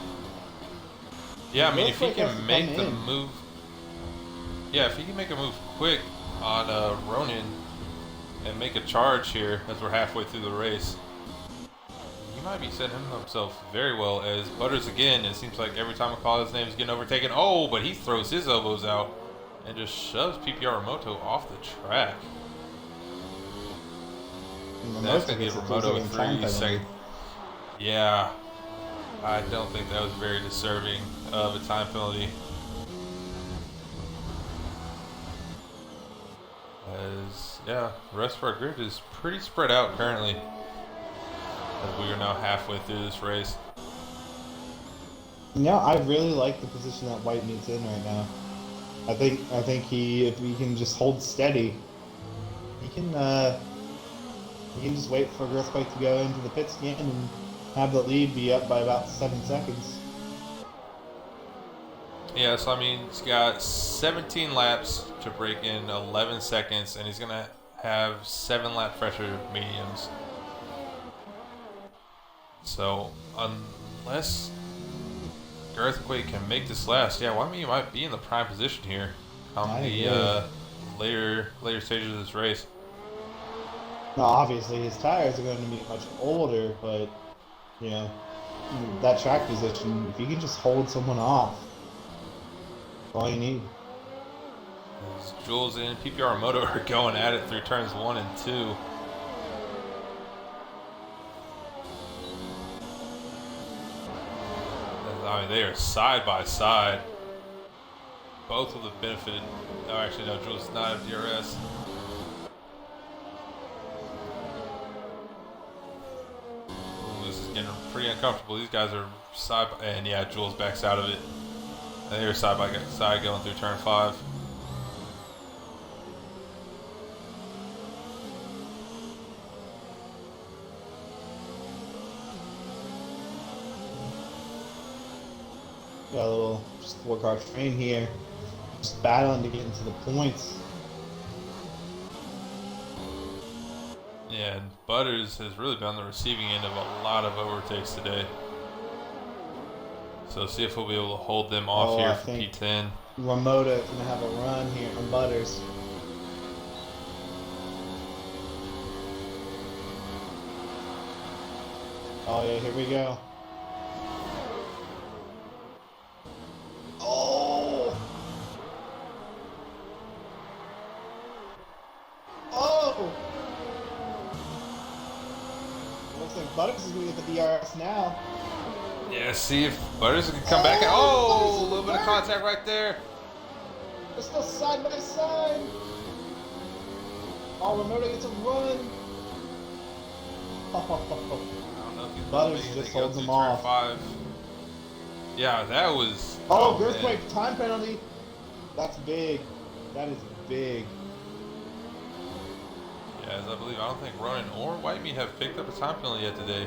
Yeah, I mean, if he can make the move. Yeah, if he can make a move quick on Ronan and make a charge here as we're halfway through the race, he might be setting himself very well. As Butters again, it seems like every time I call his name is getting overtaken. Oh, but he throws his elbows out and just shoves PPR Remoto off the track. That's going to give Remoto a 3 second. Yeah, I don't think that was very deserving of a time penalty. As, the rest of our grid is pretty spread out currently. As we are now halfway through this race. Yeah, I really like the position that White Meat's in right now. I think if he can just hold steady, he can just wait for Earthquake to go into the pits again and have the lead be up by about 7 seconds. Yeah, so I mean, he's got 17 laps to break in 11 seconds, and he's going to have 7 lap pressure mediums. So, unless Earthquake can make this last, White Meat might be in the prime position here on the later stages of this race. Now, obviously, his tires are going to be much older, but, that track position, if you can just hold someone off, all you need. As Jules and PPR Moto are going at it through turns 1 and 2. I mean, they are side by side. Both of them benefited. Oh, actually, no, Jules does not have DRS. Ooh, this is getting pretty uncomfortable. These guys are side by, and Jules backs out of it. And they're side by side going through turn 5. Got a little just 4-car train here. Just battling to get into the points. Yeah, and Butters has really been on the receiving end of a lot of overtakes today. So see if we'll be able to hold them off here I for think P10. Ramota is gonna have a run here on Butters. Oh yeah, here we go. Oh! Oh! Looks like Butters is gonna get the DRS now. Yeah, see if Butters can come back. Oh, a little bit of contact right there. They're still side by side. Oh, Ramota gets a run. I don't know if he's Butters maybe just they go holds to him turn off. 5. Yeah, that was. Oh, man. earthquake time penalty. That's big. That is big. Yeah, as I don't think Ronan or Whitemeat have picked up a time penalty yet today.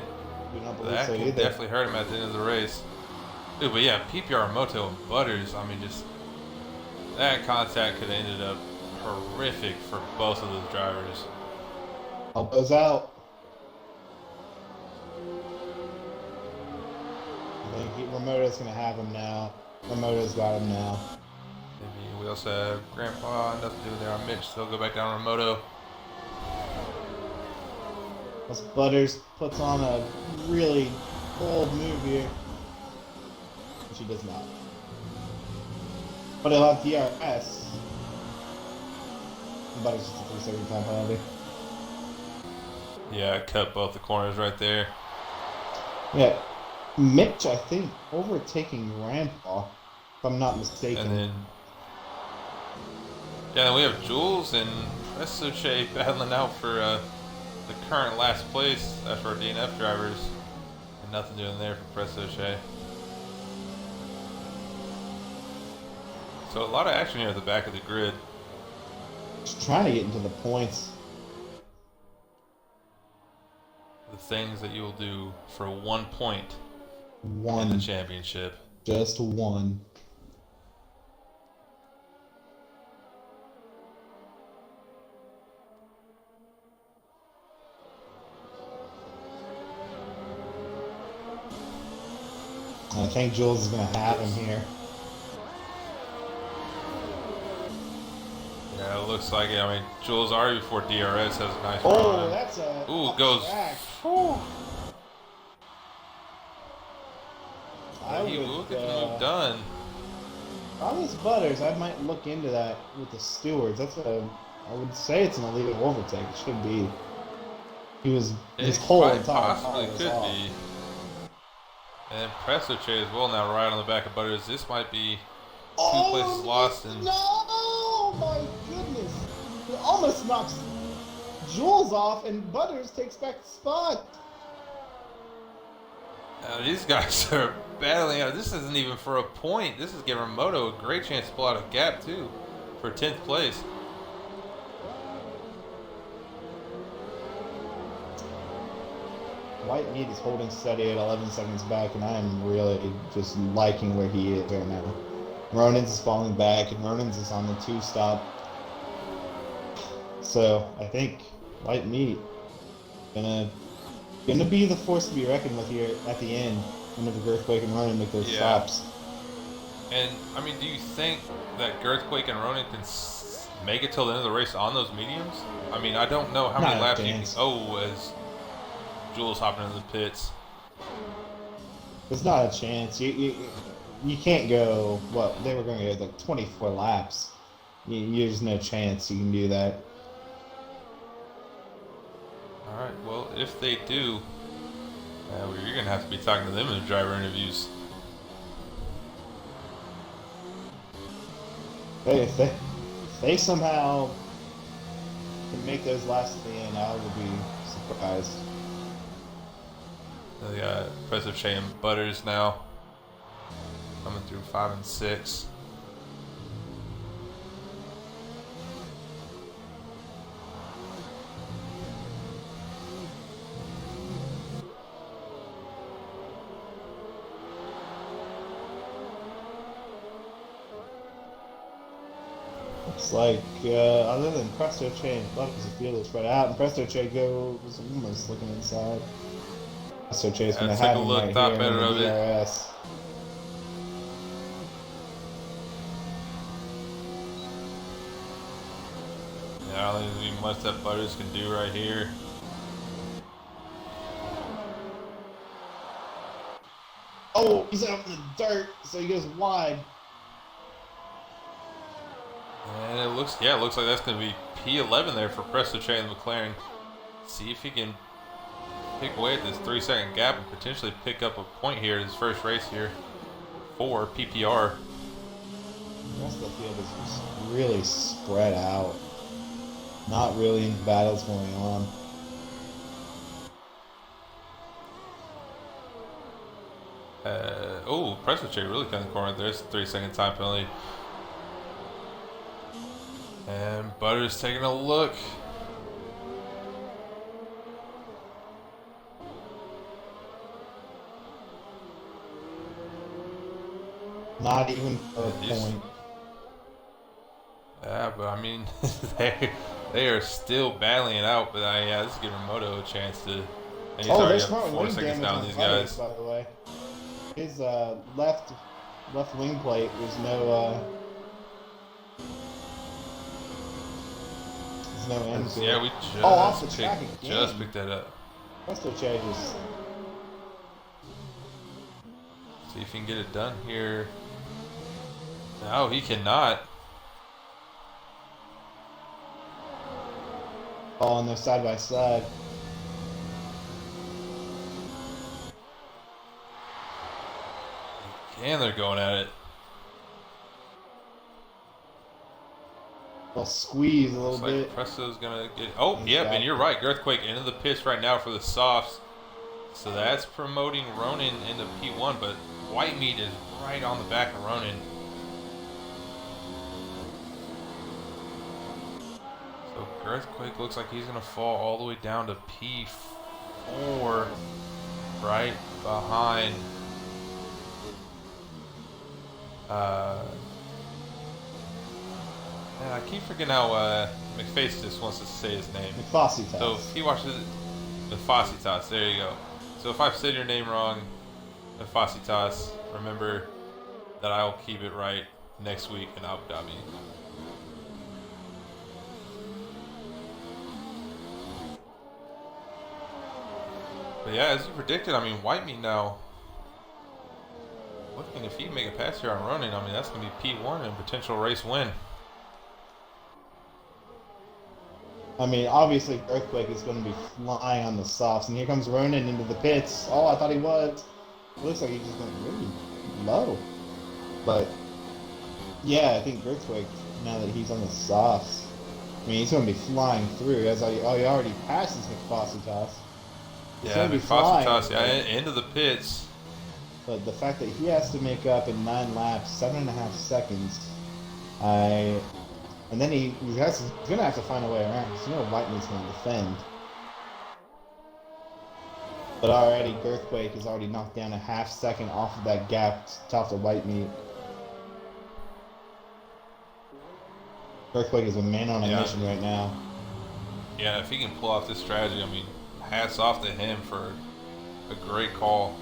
Do not believe That so could either. definitely hurt him at the end of the race. Dude, but yeah, PPR Moto and Butters, I mean, just that contact could have ended up horrific for both of those drivers. Elbows out. I think Ramota's gonna have him now. Ramota's got him now. Maybe we also have Grandpa, nothing to do there on Mitch, so he'll go back down on Moto. Plus Butters puts on a really bold move here. Which he does not. But he'll have DRS. And Butters just a 3-second time penalty. Yeah, cut both the corners right there. Yeah. Mitch, I think, overtaking Grandpa, if I'm not mistaken. And then, yeah, then we have Jules and Presoche battling out for the current last place after our DNF drivers. And nothing doing there for Presoche. So a lot of action here at the back of the grid. Just trying to get into the points. The things that you'll do for 1 point in the One. championship. Just one. I think Jules is going to have him here. Yeah, it looks like it. I mean, Jules already before DRS has a nice Oh, run. that's a. Ooh, it goes. He will get the move done. On these Butters, I might look into that with the stewards. I would say it's an illegal overtake. It should be. He was his whole quite entire possibly car was could off. be. And then Presoche as well now right on the back of Butters. This might be two places lost. And No! Oh my goodness! It almost knocks Jules off, and Butters takes back the spot. now these guys are battling out. This isn't even for a point. This is giving Moto a great chance to pull out a gap too for 10th place. White Meat is holding steady at 11 seconds back, and I am really just liking where he is right now. Ronan's is falling back, and Ronan's is on the 2-stop. So I think White Meat gonna be the force to be reckoned with here at the end, whenever Girthquake and Ronan make those stops. And I mean, do you think that Girthquake and Ronan can make it till the end of the race on those mediums? I mean, I don't know how many laps you can. Oh, as Jules hopping into the pits. There's not a chance. You can't go. What they were going to go like 24 laps. There's no chance you can do that. All right. Well, if they do, you're gonna have to be talking to them in the driver interviews. Hey, if they somehow can make those last to the end, I would be surprised. They got Presoche and Butters now coming through 5 and 6. It's like, other than Presto Chain, love the field is spread out, and Presto Chain goes almost looking inside. Presto Chain's going to Took have a him look, right thought here better in of the it. DRS. Yeah, I don't think there's even much that Butters can do right here. Oh, he's out in the dirt, so he goes wide. And it looks like that's going to be P11 there for Presto Chain and McLaren. See if he can pick away at this 3-second gap and potentially pick up a point here in his first race here for PPR. The rest of the field is just really spread out. Not really any battles going on. Presto Chain really cut the corner. There's a 3-second time penalty. And Butters taking a look. Not even for a point. Yeah, but I mean, they are still battling it out. But yeah, this is giving Moto a chance to. And he's already up 4 seconds down on these guys. By the way, his left wing plate was no there's no end to Yeah, it. we just off the track again. Just picked that up. Presto changes. See if he can get it done here. No, he cannot. All on their side by side. And they're going at it. They'll squeeze a little bit. Presto's gonna get. Oh, yep, and you're right. Girthquake into the pits right now for the softs. So that's promoting Ronin into P1, but White Meat is right on the back of Ronin. So Girthquake looks like he's gonna fall all the way down to P4, right behind. Man, I keep forgetting how McFace just wants to say his name. McFossitas. So if he watches it, McFossitas, there you go. So if I've said your name wrong, McFossitas, remember that I'll keep it right next week in Abu Dhabi. But yeah, as you predicted, I mean, White Meat now, looking if he can make a pass here on Ronin, I mean, that's going to be P1 and potential race win. I mean, obviously, Earthquake is going to be flying on the softs, and here comes Ronin into the pits. Oh, I thought he was. It looks like he just went really low. But, yeah, I think Earthquake, now that he's on the softs, I mean, he's going to be flying through. He already passes McFossitas. Yeah, McFossitas, into the pits. But the fact that he has to make up in 9 laps, 7.5 seconds, and then he's going to have to find a way around, because you know White Meat's going to defend. But already, Girthquake has already knocked down a half second off of that gap top of White Meat. Girthquake is a man on a mission right now. Yeah, if he can pull off this strategy, I mean, hats off to him for a great call.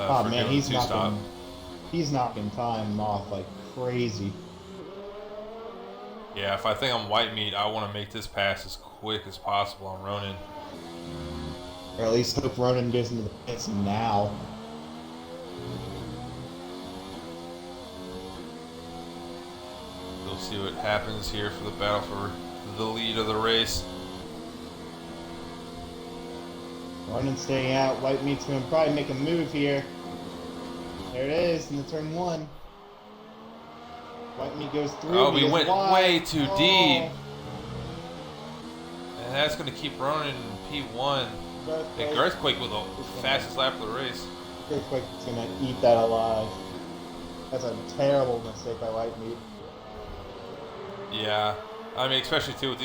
Oh man, he's knocking time off like crazy. Yeah, if I think I'm White Meat, I want to make this pass as quick as possible on Ronin. Or at least hope Ronin goes into the pits now. We'll see what happens here for the battle for the lead of the race. Ronin staying out. White Meat's going to probably make a move here. There it is in the turn 1. White Meat goes through. Oh, we went way too deep. And that's going to keep Ronin in P1. And Girthquake with the fastest lap of the race. Girthquake's going to eat that alive. That's a terrible mistake by White Meat. Yeah. I mean, especially too with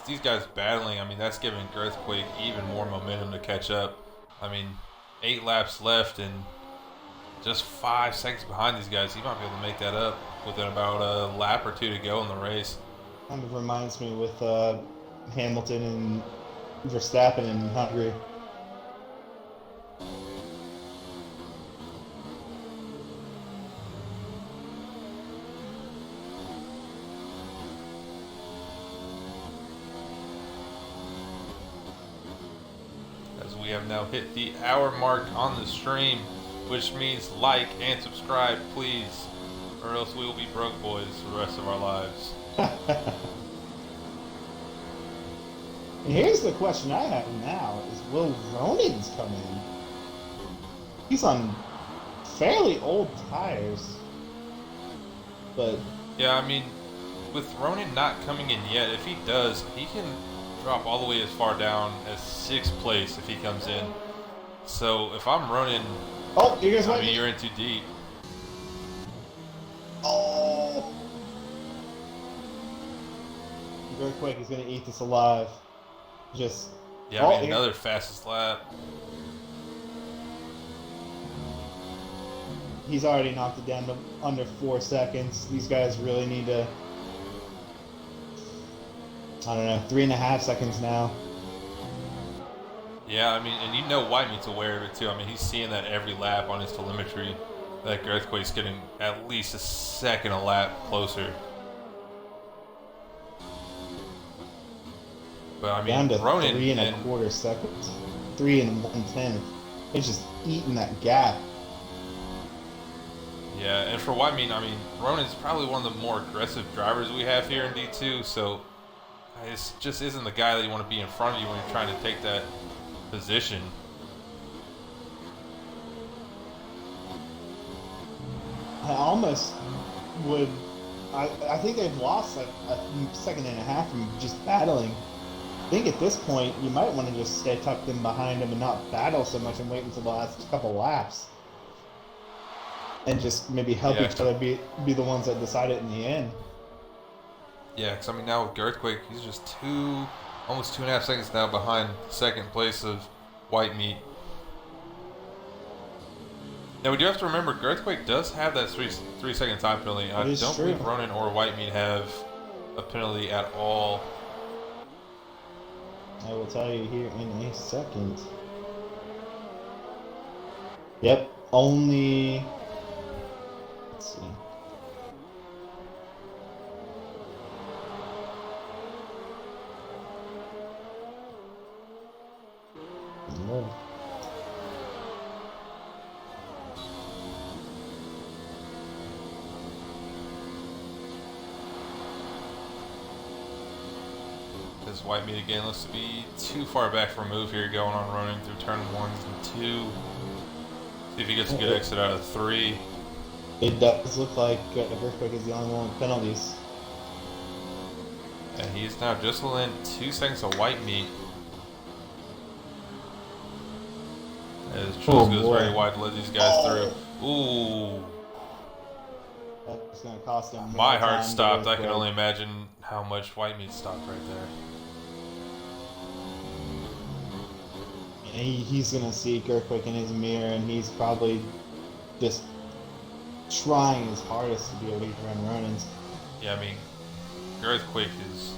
these guys battling, I mean, that's giving Girthquake even more momentum to catch up. I mean, 8 laps left and just 5 seconds behind these guys. He might be able to make that up within about a lap or two to go in the race. Kind of reminds me with Hamilton and Verstappen in Hungary. As we have now hit the hour mark on the stream, which means like and subscribe, please, or else we will be broke boys for the rest of our lives. And here's the question I have now: is will Ronins come in? He's on fairly old tires, but Yeah, I mean, with Ronan not coming in yet, if he does, he can drop all the way as far down as 6th place if he comes in. So if I'm Ronan, oh, here goes I mean, you're in too deep. Oh, very quick, he's gonna eat this alive. Just Yeah, I mean, another fastest lap. He's already knocked it down to under 4 seconds. These guys really need to, I don't know, 3.5 seconds now. Yeah, I mean, and you know Whitemeat's aware of it too. I mean, he's seeing that every lap on his telemetry. That Earthquake's getting at least a second a lap closer. But I mean, down to Ronan 3.25 seconds, 3 1/10. It's just eating that gap. Yeah, and for Whitemeat, I mean, Ronan's probably one of the more aggressive drivers we have here in D2. So it just isn't the guy that you want to be in front of you when you're trying to take that position. I almost would. I think they've lost like a second and a half from just battling. I think at this point you might want to just stay tucked in behind him and not battle so much and wait until the last couple laps, and just maybe help each other be the ones that decide it in the end. Yeah, because I mean now with Earthquake, he's just almost 2.5 seconds now behind second place of Whitemeat. Now we do have to remember, Earthquake does have that 3-second time penalty. I don't believe Ronan or Whitemeat have a penalty at all. I will tell you here in a second. Yep, only. Let's see. No. This Whitemeat again looks to be too far back for a move here going on Ronan through turn 1 and 2. See if he gets a good exit out of 3. It does look like Earthquake is the only one with penalties. And he's now just within 2 seconds of Whitemeat. As Jules goes very wide to let these guys through. Ooh. That's going to cost him. My heart stopped. I can only imagine how much Whitemeat stopped right there. He's going to see Earthquake in his mirror, and he's probably just trying his hardest to be able to run Ronins. Yeah, I mean, Earthquake is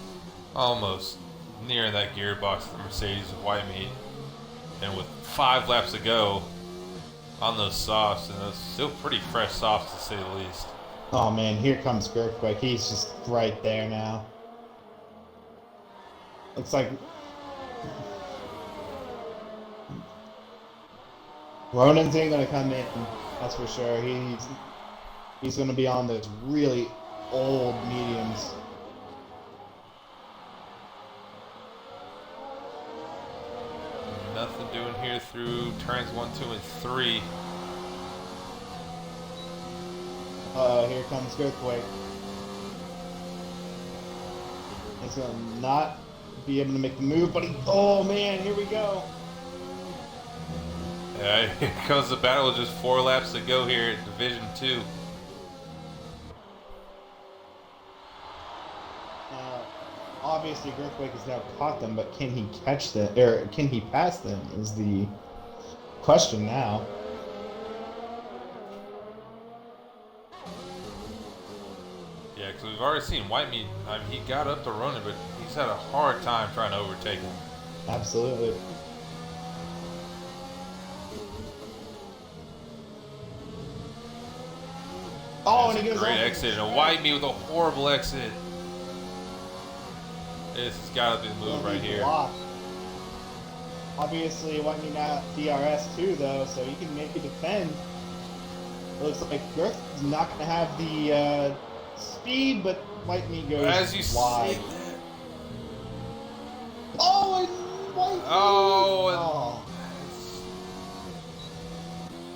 almost near that gearbox of the Mercedes of Whitemeat. And with 5 laps to go on those softs, and those still pretty fresh softs to say the least. Oh man, here comes Earthquake. He's just right there now. Looks like Ronan's ain't gonna come in, that's for sure. He's gonna be on those really old mediums. Nothing doing here through turns 1, 2, and 3. Here comes Earthquake. He's gonna not be able to make the move, but oh man, here we go. Yeah, here comes the battle with just 4 laps to go here at Division 2. Obviously, Earthquake has now caught them, but can he catch them, or can he pass them is the question now. because we've already seen Whitemeat. I mean, he got up to Ronan, but he's had a hard time trying to overtake him. Absolutely. Oh, and he goes great off. exit, and a Whitemeat with a horrible exit. This has got to be the move right here. Block. Obviously, Whitemeat now DRS too, though, so he can maybe defend. It looks like Girth is not going to have the speed, but Whitemeat goes As you wide. see that. Oh, and Whitemeat! Oh,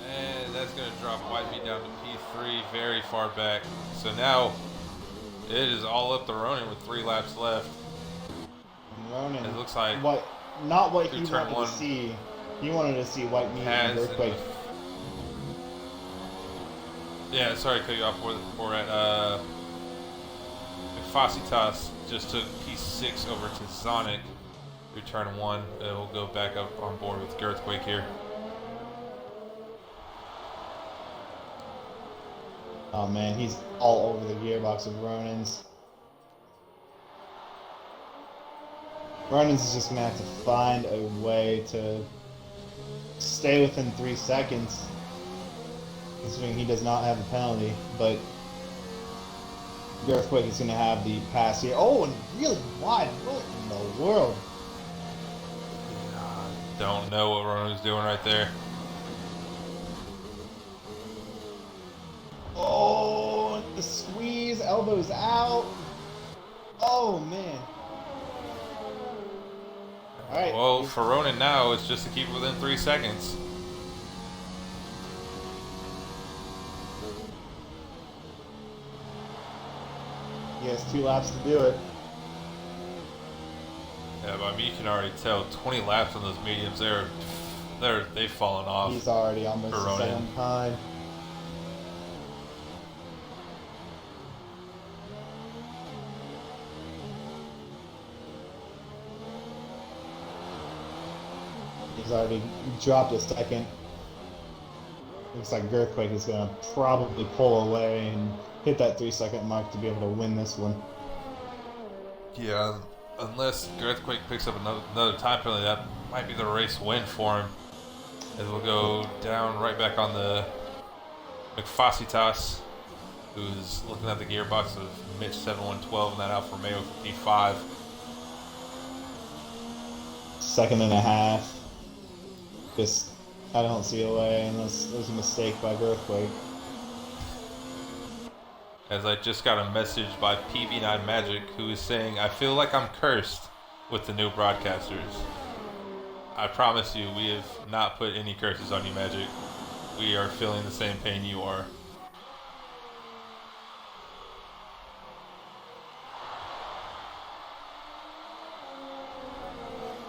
and that's going to drop Whitemeat down to P3, very far back. So now it is all up to Ronan with 3 laps left. Ronan, it looks like not what he turn wanted to see. He wanted to see Whitemeat and Earthquake. Yeah, sorry to cut you off for that. Fasitas just took P6 over to Sonic through turn 1. It'll go back up on board with Earthquake here. Oh man, he's all over the gearbox of Ronan's. Ronan's is just gonna have to find a way to stay within 3 seconds. Considering he does not have a penalty, but the Earthquake is gonna have the pass here. Oh, and really wide. What in the world? Don't know what Ronan's doing right there. Oh, the squeeze, elbows out. Oh man. All right. Well, for Ronan now, it's just to keep it within 3 seconds. He has 2 laps to do it. Yeah, but I mean, you can already tell 20 laps on those mediums. They've fallen off. He's already almost the second time. He's already dropped a second. Looks like Earthquake is going to probably pull away and hit that 3-second mark to be able to win this one. Yeah, unless Earthquake picks up another time penalty, that might be the race win for him. As we'll go down right back on the McFasitas, who's looking at the gearbox of Mitch 7112 and that Alfa Romeo for P5. Second and a half. Just, I don't see a way unless there's a mistake by Earthquake. As I just got a message by PV9 Magic, who is saying, I feel like I'm cursed with the new broadcasters. I promise you, we have not put any curses on you, Magic. We are feeling the same pain you are.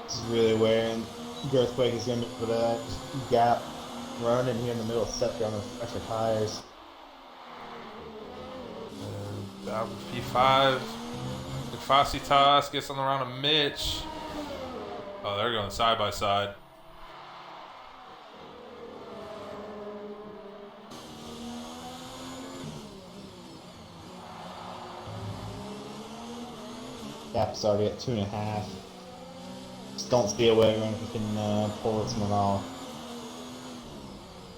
This is really wearing. Earthquake is going to put that gap running here in the middle sector on the fresher tires. Down to P5. McFasitas gets on the round of Mitch. Oh, they're going side by side. Gap's already at 2.5. Just don't see a way around if he can pull this one off.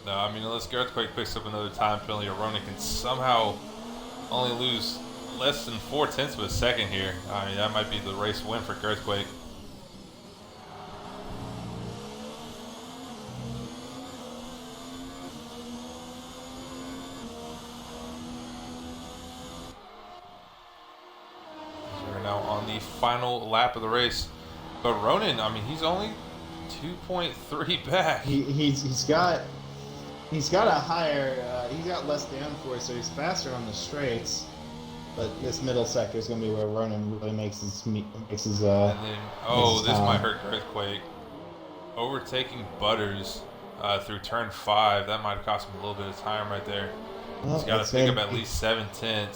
No, I mean, unless Earthquake picks up another time penalty, or Ronan can somehow only lose less than 0.4 of a second here. I mean, that might be the race win for Earthquake. So we're now on the final lap of the race. But Ronan, I mean, he's only 2.3 back. He's got a higher. He's got less downforce, so he's faster on the straights. But this middle sector is going to be where Ronan really makes his. And then, this might hurt Earthquake. Overtaking Butters through turn 5. That might have cost him a little bit of time right there. Well, he's got to pick up at least 7/10.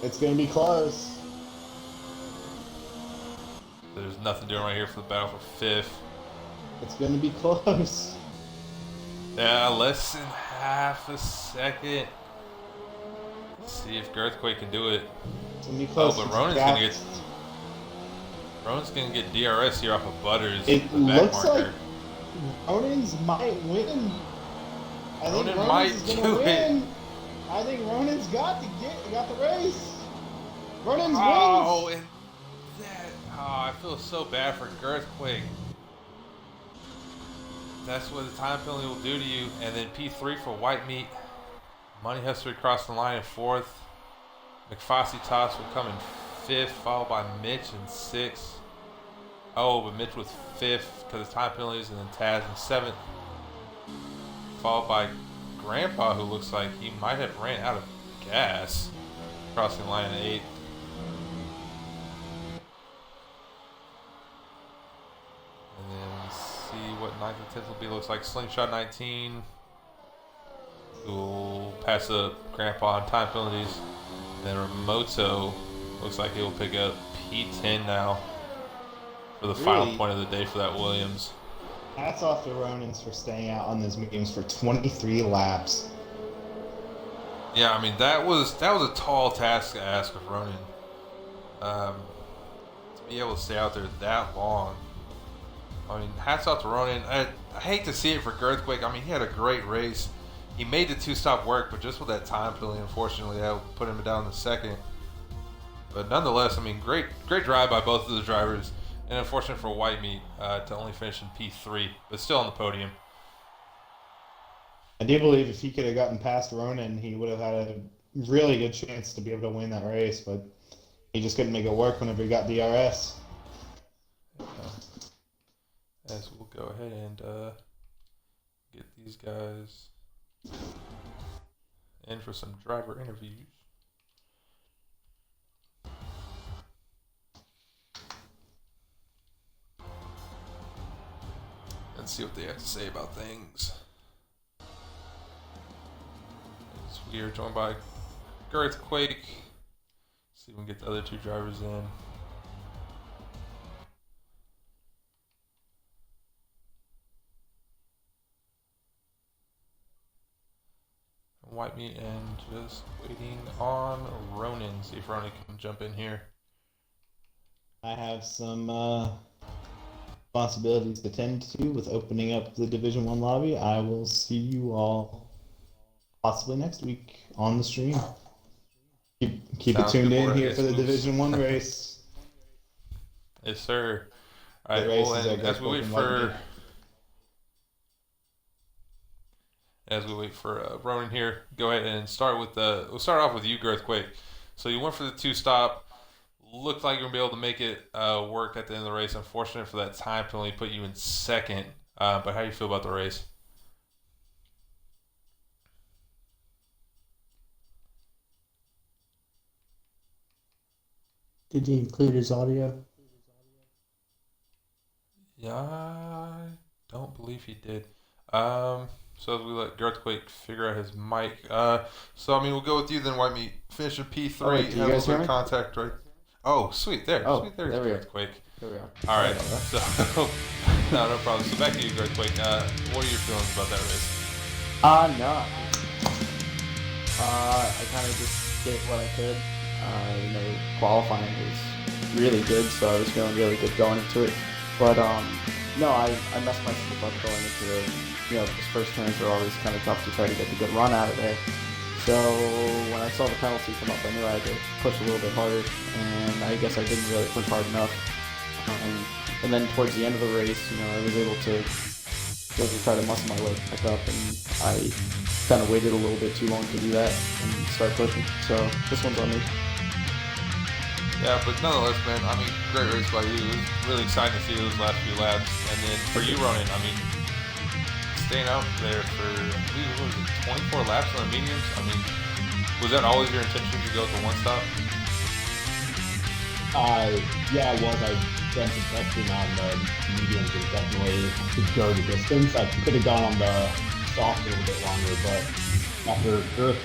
It's going to be close. There's nothing doing right here for the battle for 5th. It's going to be close. Yeah, less than half a second. Let's see if Earthquake can do it. It's gonna be Oh, close. but It's Ronan's gonna get DRS here off of Butters. It the back looks marker. like Ronan's might win. I think Ronan Ronan's might is do gonna it. win. I think Ronan's got the race. Ronan's Oh, wins. and I feel so bad for Girthquake. That's what the time penalty will do to you. And then P3 for White Meat. Money Hustler across the line in 4th. McFossey Toss will come in 5th, followed by Mitch in 6th. Oh, but Mitch was 5th because of time penalties, and then Taz in 7th. Followed by Grandpa, who looks like he might have ran out of gas, crossing the line in 8th. And then we see what 9th and 10th will be. Looks like Slingshot 19, who will pass up Grandpa on time penalties. And then Remoto looks like he will pick up P10 now for the final point of the day for that Williams. Hats off to Ronans for staying out on those mediums for 23 laps. Yeah, I mean that was a tall task to ask of Ronan. To be able to stay out there that long. I mean, hats off to Ronan. I hate to see it for Girthquake. I mean, he had a great race. He made the 2-stop work, but just with that time penalty, unfortunately, that would put him down to 2nd. But nonetheless, I mean, great drive by both of the drivers. And unfortunate for White Meat to only finish in P3, but still on the podium. I do believe if he could have gotten past Ronan, he would have had a really good chance to be able to win that race, but he just couldn't make it work whenever he got DRS. As we'll go ahead and get these guys in for some driver interviews. And see what they have to say about things. As we are joined by Girthquake. See if we can get the other 2 drivers in. White Meat and just waiting on Ronan. See if Ronan can jump in here. I have some responsibilities to tend to with opening up the Division 1 lobby. I will see you all possibly next week on the stream. Keep it tuned in here for the Division 1 race. Yes, sir. All right, well, and as we wait for Ronan here, go ahead and start with we'll start off with you, Girthquake. So you went for the 2-stop. Looked like you were going to be able to make it work at the end of the race. Unfortunate for that time penalty, put you in 2nd. But how do you feel about the race? Did he include his audio? Yeah, I don't believe he did. So as we let Girthquake figure out his mic. So I mean, we'll go with you then, White Meat. Finish in P3. All right, do you guys hear me? Contact right. Oh, sweet. There. Oh, Sweet. there we are. Girthquake. Here we are. All right. So no problem. So back to you, Girthquake. What are your feelings about that race? No. I kind of just did what I could. Qualifying was really good, so I was feeling really good going into it. But no, I messed myself up going into the, those first turns are always kind of tough to try to get the good run out of there. So when I saw the penalty come up, I knew I had to push a little bit harder, and I guess I didn't really push hard enough. And then towards the end of the race, I was able to try to muscle my way back up, and I kind of waited a little bit too long to do that and start pushing. So this one's on me. Yeah, but nonetheless, man, I mean, great race by you. It was really exciting to see those last few laps. And then for you, Ronan, I mean, staying out there for, I believe, what was it, 24 laps on the mediums? I mean, was that always your intention to go with the 1-stop? Yeah, it was. I've been protecting on the mediums and definitely could go the distance. I could have gone on the soft a little bit longer, but after Earth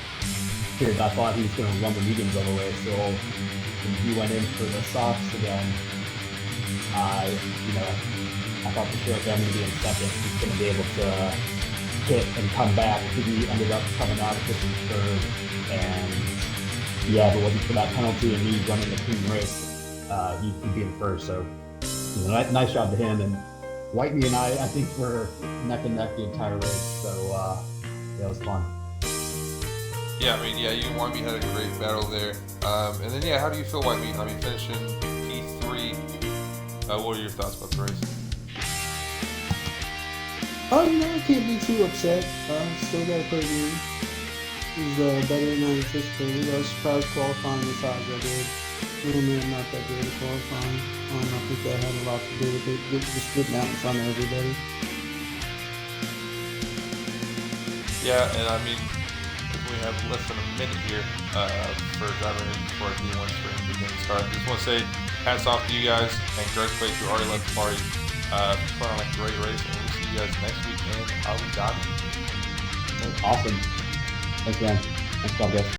appeared, I thought he was going to run the mediums all the way, so when he went in for the softs again, I thought for sure if I'm going to be in 2nd, he's going to be able to hit and come back. He ended up coming out of 3rd, and Yeah, if it wasn't for that penalty and me running the clean race, he'd be in first. So, nice job to him. And Whitney and I think we're neck and neck the entire race. So, yeah, it was fun. Yeah, I mean, yeah, you and Whitey had a great battle there. And then, yeah, how do you feel, Whitey? I mean, finishing P3, what are your thoughts about the race? Oh, I can't be too upset. Still got a pretty good. It was better than I anticipated. I was surprised qualifying as high as I did. Normally, I'm not that good at qualifying. I think that had a lot to do with it. Just getting out in front of everybody. Yeah, and I mean, we have less than a minute here for driving in before our D1 spring begins to start. I just want to say hats off to you guys and congratulations to already left the party. Put on a great race, and we'll see you guys next week in Abu Dhabi. Awesome. Thanks, man. Thanks, God, guys.